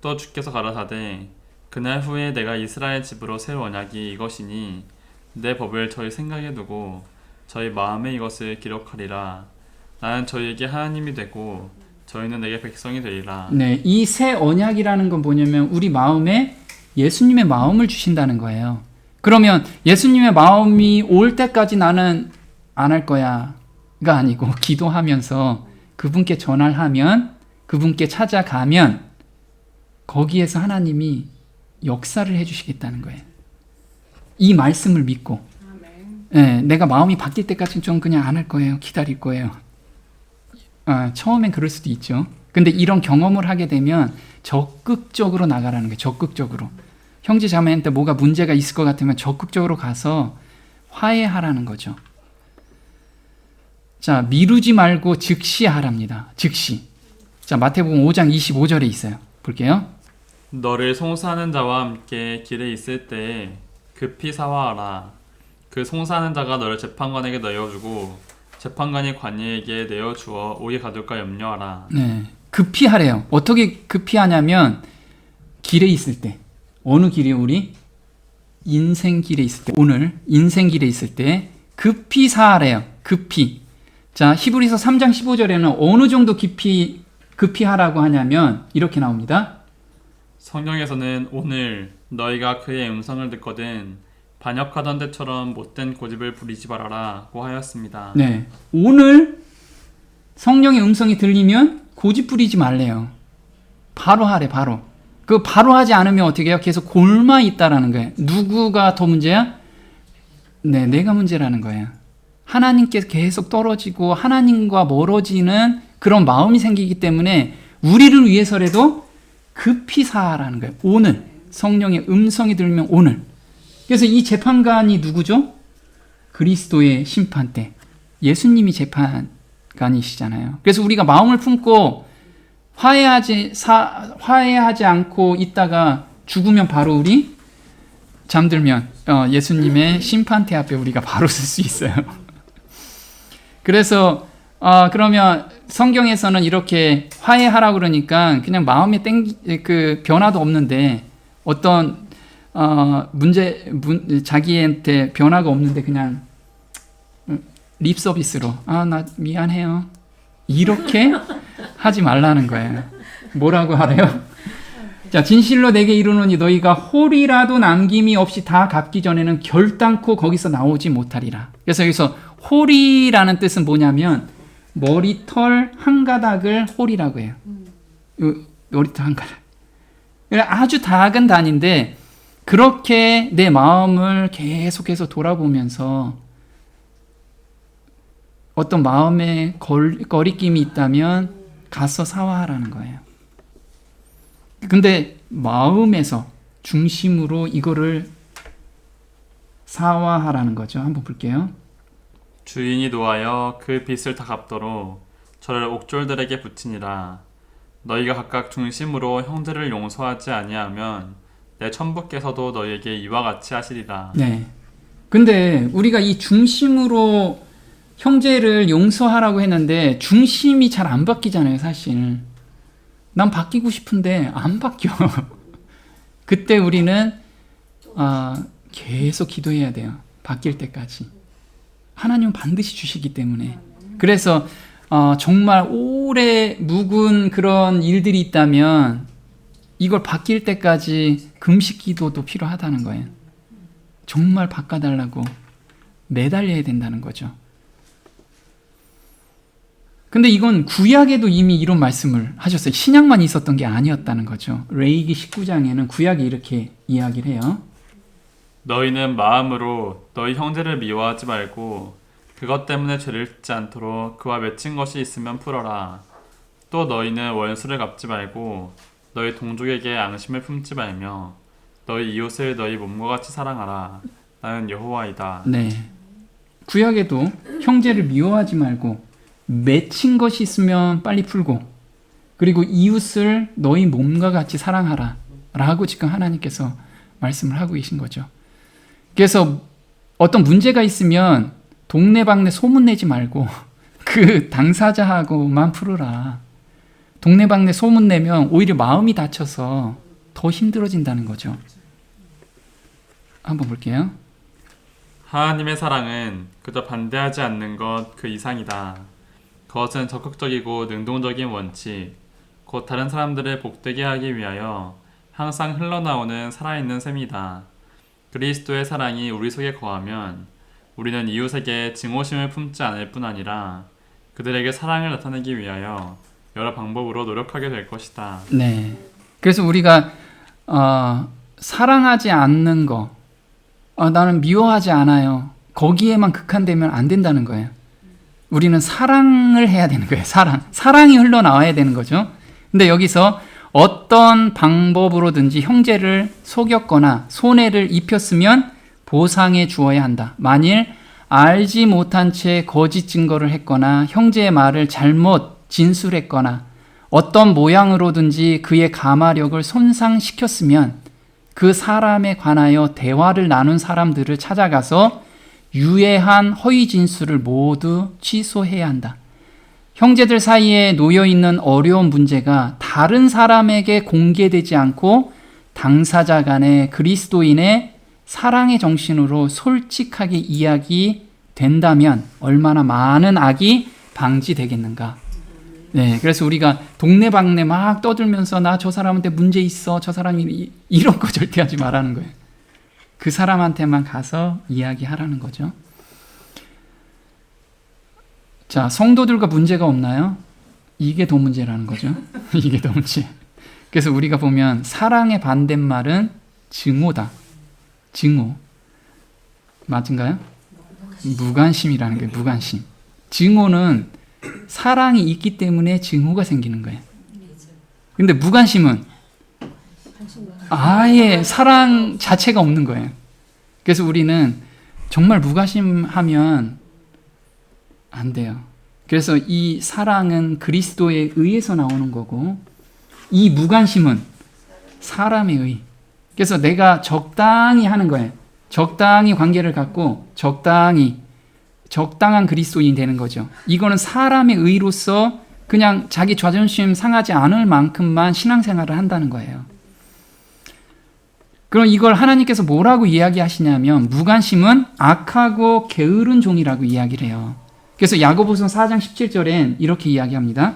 또 주께서 가라사대 그날 후에 내가 이스라엘 집으로 세울 언약이 이것이니 내 법을 저희 생각에 두고 저희 마음에 이것을 기록하리라. 나는 저희에게 하나님이 되고 저희는 내게 백성이 되리라. 네, 이 새 언약이라는 건 뭐냐면 우리 마음에 예수님의 마음을 주신다는 거예요. 그러면 예수님의 마음이 올 때까지 나는 안 할 거야가 아니고 기도하면서 그분께 전화하면 그분께 찾아가면 거기에서 하나님이 역사를 해주시겠다는 거예요. 이 말씀을 믿고 네, 내가 마음이 바뀔 때까지는 좀 그냥 안 할 거예요. 기다릴 거예요. 처음엔 그럴 수도 있죠. 근데 이런 경험을 하게 되면 적극적으로 나가라는 거예요. 적극적으로. 형제 자매한테 뭐가 문제가 있을 것 같으면 적극적으로 가서 화해하라는 거죠. 자, 미루지 말고 즉시 하랍니다. 즉시. 자, 마태복음 5장 25절에 있어요. 볼게요. 너를 송사하는 자와 함께 길에 있을 때에 급히 사화하라. 그 송사하는 자가 너를 재판관에게 내어주고 재판관이 관이에게 내어주어 오게 가둘까 염려하라. 네, 급히 하래요. 어떻게 급히 하냐면 길에 있을 때. 어느 길이요? 우리 인생길에 있을 때. 오늘 인생길에 있을 때 급히 사하래요. 급히. 자, 히브리서 3장 15절에는 어느 정도 급히 하라고 하냐면 이렇게 나옵니다. 성경에서는 오늘 너희가 그의 음성을 듣거든 반역하던 때처럼 못된 고집을 부리지 말아라고 하였습니다. 네, 오늘 성령의 음성이 들리면 고집 부리지 말래요. 바로 하래, 바로. 그 바로 하지 않으면 어떻게 해요? 계속 골마 있다라는 거예요. 누구가 더 문제야? 네, 내가 문제라는 거예요. 하나님께서 계속 떨어지고 하나님과 멀어지는 그런 마음이 생기기 때문에 우리를 위해서라도 급히 사라는 거예요. 오늘 성령의 음성이 들면 오늘. 그래서 이 재판관이 누구죠? 그리스도의 심판대. 예수님이 재판관이시잖아요. 그래서 우리가 마음을 품고 화해하지 않고 있다가 죽으면 바로 우리 잠들면 예수님의 심판대 앞에 우리가 바로 쓸 수 있어요. 그래서 그러면 성경에서는 이렇게 화해하라고 그러니까 그냥 마음에 변화도 없는데 어떤 자기한테 변화가 없는데 그냥 립 서비스로 나 미안해요 이렇게 하지 말라는 거예요. 뭐라고 하래요? 자, 진실로 내게 이르노니 너희가 홀이라도 남김이 없이 다 갚기 전에는 결단코 거기서 나오지 못하리라. 그래서 여기서 홀이라는 뜻은 뭐냐면 머리털 한 가닥을 홀이라고 해요. 머리털 한 가닥. 아주 작은 단위인데 그렇게 내 마음을 계속해서 돌아보면서 어떤 마음에 거리낌이 있다면 가서 사화하라는 거예요. 근데 마음에서 중심으로 이거를 사화하라는 거죠. 한번 볼게요. 주인이 노하여 그 빚을 다 갚도록 저를 옥졸들에게 붙이니라. 너희가 각각 중심으로 형제를 용서하지 아니하면 내 천부께서도 너희에게 이와 같이 하시리라. 네. 근데 우리가 이 중심으로 형제를 용서하라고 했는데 중심이 잘 안 바뀌잖아요, 사실. 난 바뀌고 싶은데 안 바뀌어. 그때 우리는 계속 기도해야 돼요. 바뀔 때까지. 하나님은 반드시 주시기 때문에. 그래서 정말 오래 묵은 그런 일들이 있다면 이걸 바뀔 때까지 금식 기도도 필요하다는 거예요. 정말 바꿔달라고 매달려야 된다는 거죠. 근데 이건 구약에도 이미 이런 말씀을 하셨어요. 신약만 있었던 게 아니었다는 거죠. 레위기 19장에는 구약이 이렇게 이야기를 해요. 너희는 마음으로 너희 형제를 미워하지 말고 그것 때문에 죄를 짓지 않도록 그와 맺힌 것이 있으면 풀어라. 또 너희는 원수를 갚지 말고 너희 동족에게 앙심을 품지 말며 너희 이웃을 너희 몸과 같이 사랑하라. 나는 여호와이다. 네. 구약에도 형제를 미워하지 말고 맺힌 것이 있으면 빨리 풀고 그리고 이웃을 너희 몸과 같이 사랑하라 라고 지금 하나님께서 말씀을 하고 계신 거죠. 그래서 어떤 문제가 있으면 동네방네 소문내지 말고 그 당사자하고만 풀어라. 동네방네 소문내면 오히려 마음이 다쳐서 더 힘들어진다는 거죠. 한번 볼게요. 하나님의 사랑은 그저 반대하지 않는 것 그 이상이다. 그것은 적극적이고 능동적인 원칙, 곧 다른 사람들을 복되게 하기 위하여 항상 흘러나오는 살아있는 셈이다. 그리스도의 사랑이 우리 속에 거하면 우리는 이웃에게 증오심을 품지 않을 뿐 아니라 그들에게 사랑을 나타내기 위하여 여러 방법으로 노력하게 될 것이다. 네. 그래서 우리가 사랑하지 않는 거, 나는 미워하지 않아요. 거기에만 극한되면 안 된다는 거예요. 우리는 사랑을 해야 되는 거예요. 사랑이 흘러나와야 되는 거죠. 근데 여기서 어떤 방법으로든지 형제를 속였거나 손해를 입혔으면 보상해 주어야 한다. 만일 알지 못한 채 거짓 증거를 했거나 형제의 말을 잘못 진술했거나 어떤 모양으로든지 그의 가마력을 손상시켰으면 그 사람에 관하여 대화를 나눈 사람들을 찾아가서 유해한 허위 진술을 모두 취소해야 한다. 형제들 사이에 놓여있는 어려운 문제가 다른 사람에게 공개되지 않고 당사자 간의 그리스도인의 사랑의 정신으로 솔직하게 이야기된다면 얼마나 많은 악이 방지되겠는가. 네, 그래서 우리가 동네방네 막 떠들면서 나 저 사람한테 문제 있어, 저 사람이 이런 거 절대 하지 말라는 거예요. 그 사람한테만 가서 이야기하라는 거죠. 자, 성도들과 문제가 없나요? 이게 더 문제라는 거죠. 이게 더 문제. 그래서 우리가 보면 사랑의 반대말은 증오다. 증오. 맞은가요? 무관심이라는 거예요. 무관심. 증오는 사랑이 있기 때문에 증오가 생기는 거예요. 근데 무관심은 아예 사랑 자체가 없는 거예요. 그래서 우리는 정말 무관심하면 안 돼요. 그래서 이 사랑은 그리스도에 의해서 나오는 거고 이 무관심은 사람에 의. 그래서 내가 적당히 하는 거예요. 적당히 관계를 갖고 적당한 그리스도인이 되는 거죠. 이거는 사람의 의로서 그냥 자기 자존심 상하지 않을 만큼만 신앙생활을 한다는 거예요. 그럼 이걸 하나님께서 뭐라고 이야기하시냐면 무관심은 악하고 게으른 종이라고 이야기를 해요. 그래서 야고보서 4장 17절엔 이렇게 이야기합니다.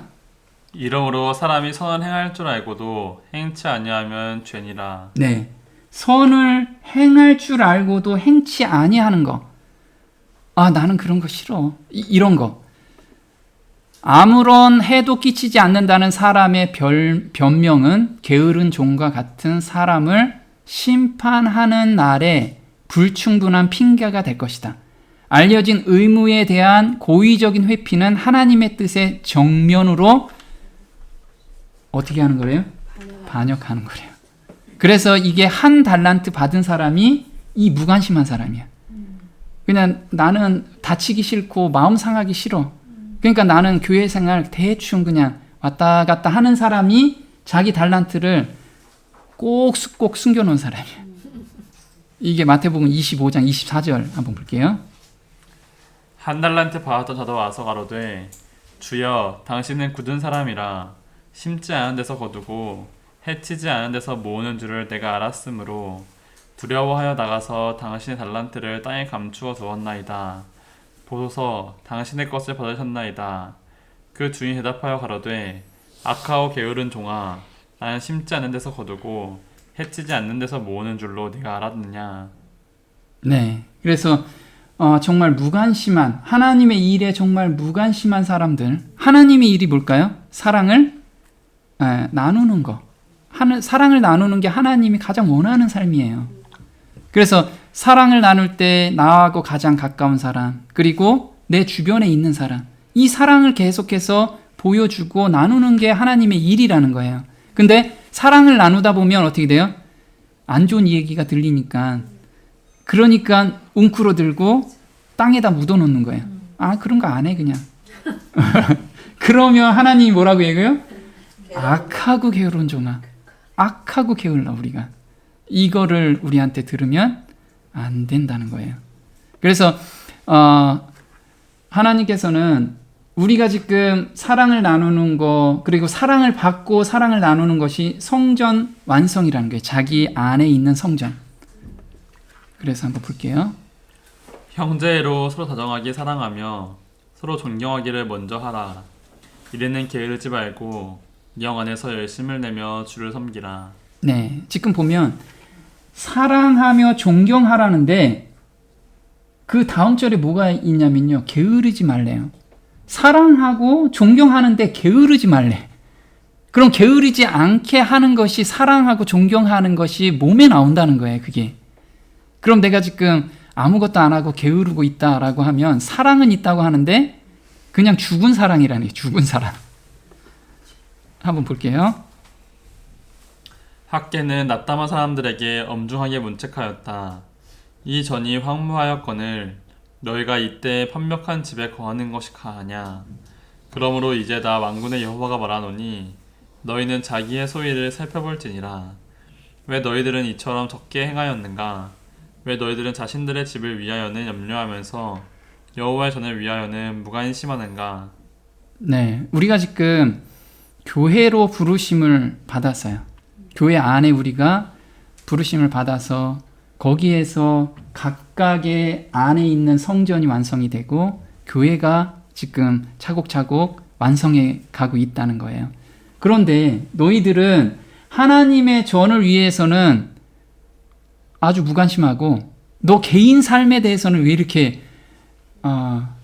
이러므로 사람이 선을 행할 줄 알고도 행치 아니하면 죄니라. 네, 선을 행할 줄 알고도 행치 아니하는 거. 나는 그런 거 싫어. 이런 거. 아무런 해도 끼치지 않는다는 사람의 변명은 게으른 종과 같은 사람을 심판하는 날에 불충분한 핑계가 될 것이다. 알려진 의무에 대한 고의적인 회피는 하나님의 뜻의 정면으로 어떻게 하는 거래요? 반역하는 거래요. 그래서 이게 한 달란트 받은 사람이 이 무관심한 사람이야. 그냥 나는 다치기 싫고 마음 상하기 싫어. 그러니까 나는 교회 생활 대충 그냥 왔다 갔다 하는 사람이 자기 달란트를 꼭 숨겨놓은 사람이야. 이게 마태복음 25장 24절 한번 볼게요. 한 달란트 받았던 자도 와서 가로되 주여 당신은 굳은 사람이라 심지 않은 데서 거두고 해치지 않은 데서 모으는 줄을 내가 알았으므로 두려워하여 나가서 당신의 달란트를 땅에 감추어 두었나이다. 보소서 당신의 것을 받으셨나이다. 그 주인이 대답하여 가로되 악하고 게으른 종아, 나는 심지 않는 데서 거두고 해치지 않는 데서 모으는 줄로 네가 알았느냐. 네. 그래서 정말 무관심한 하나님의 일에 정말 무관심한 사람들. 하나님의 일이 뭘까요? 사랑을 나누는 거. 사랑을 나누는 게 하나님이 가장 원하는 삶이에요. 그래서 사랑을 나눌 때 나하고 가장 가까운 사람, 그리고 내 주변에 있는 사람, 이 사랑을 계속해서 보여주고 나누는 게 하나님의 일이라는 거예요. 근데 사랑을 나누다 보면 어떻게 돼요? 안 좋은 얘기가 들리니까, 그러니까 웅크러들고 땅에다 묻어놓는 거예요. 아, 그런 거 안 해 그냥. 그러면 하나님이 뭐라고 얘기해요? 악하고 게으른 종아, 악하고 게을러. 우리가 이거를 우리한테 들으면 안 된다는 거예요. 그래서 하나님께서는 우리가 지금 사랑을 나누는 거, 그리고 사랑을 받고 사랑을 나누는 것이 성전 완성이라는 거예요. 자기 안에 있는 성전. 그래서 한번 볼게요. 형제로 서로 다정하게 사랑하며 서로 존경하기를 먼저 하라. 이래는 게으르지 말고 영 안에서 열심을 내며 주를 섬기라. 네, 지금 보면 사랑하며 존경하라는데 그 다음 절에 뭐가 있냐면요, 게으르지 말래요. 사랑하고 존경하는데 게으르지 말래. 그럼 게으르지 않게 하는 것이, 사랑하고 존경하는 것이 몸에 나온다는 거예요. 그게. 그럼 내가 지금 아무것도 안 하고 게으르고 있다라고 하면 사랑은 있다고 하는데 그냥 죽은 사랑이라는 게, 죽은 사랑. 한번 볼게요. 학계는 낮담한 사람들에게 엄중하게 문책하였다. 이 전이 황무하였거늘 너희가 이때 판명한 집에 거하는 것이 가하냐. 그러므로 이제 다 만군의 여호와가 말하노니 너희는 자기의 소위를 살펴볼지니라. 왜 너희들은 이처럼 적게 행하였는가? 왜 너희들은 자신들의 집을 위하여는 염려하면서 여호와의 전을 위하여는 무관심하는가? 네, 우리가 지금 교회로 부르심을 받았어요. 교회 안에 우리가 부르심을 받아서 거기에서 각각의 안에 있는 성전이 완성이 되고 교회가 지금 차곡차곡 완성해 가고 있다는 거예요. 그런데 너희들은 하나님의 전을 위해서는 아주 무관심하고 너 개인 삶에 대해서는 왜 이렇게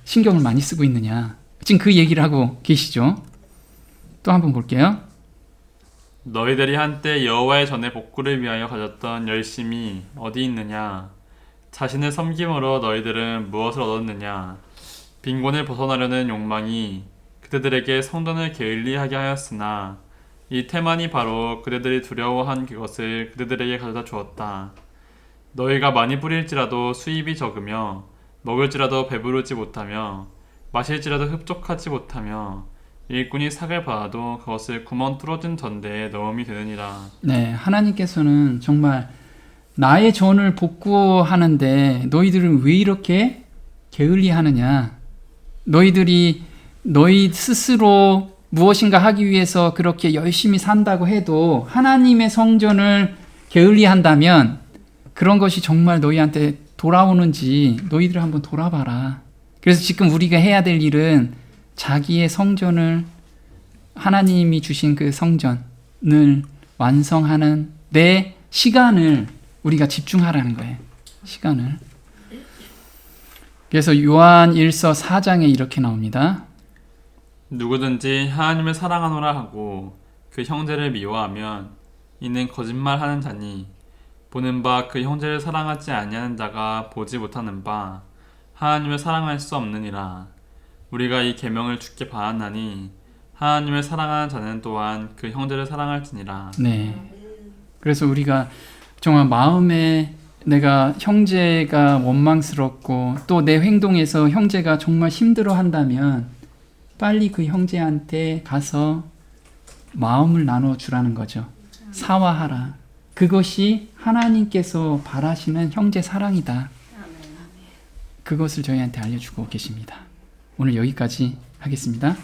신경을 많이 쓰고 있느냐. 지금 그 얘기를 하고 계시죠. 또 한번 볼게요. 너희들이 한때 여호와의 전의 복구를 위하여 가졌던 열심이 어디 있느냐? 자신을 섬김으로 너희들은 무엇을 얻었느냐? 빈곤을 벗어나려는 욕망이 그대들에게 성전을 게을리하게 하였으나 이 태만이 바로 그대들이 두려워한 그것을 그대들에게 가져다 주었다. 너희가 많이 뿌릴지라도 수입이 적으며 먹을지라도 배부르지 못하며 마실지라도 흡족하지 못하며 일꾼이 삭을 받아도 그것을 구멍 뚫어진 전대에 넣음이 되느니라. 네, 하나님께서는 정말 나의 전을 복구하는데 너희들은 왜 이렇게 게을리하느냐. 너희들이 너희 스스로 무엇인가 하기 위해서 그렇게 열심히 산다고 해도 하나님의 성전을 게을리한다면 그런 것이 정말 너희한테 돌아오는지 너희들 한번 돌아봐라. 그래서 지금 우리가 해야 될 일은 자기의 성전을, 하나님이 주신 그 성전을 완성하는 내 시간을 우리가 집중하라는 거예요. 시간을. 그래서 요한 1서 4장에 이렇게 나옵니다. 누구든지 하나님을 사랑하노라 하고 그 형제를 미워하면 이는 거짓말하는 자니 보는 바 그 형제를 사랑하지 아니하는 자가 보지 못하는 바 하나님을 사랑할 수 없느니라. 우리가 이 계명을 주께 받았나니 하나님을 사랑하는 자는 또한 그 형제를 사랑할지니라. 네. 그래서 우리가 정말 마음에 내가 형제가 원망스럽고 또 내 행동에서 형제가 정말 힘들어 한다면 빨리 그 형제한테 가서 마음을 나눠주라는 거죠. 사과하라. 그것이 하나님께서 바라시는 형제 사랑이다. 그것을 저희한테 알려주고 계십니다. 오늘 여기까지 하겠습니다.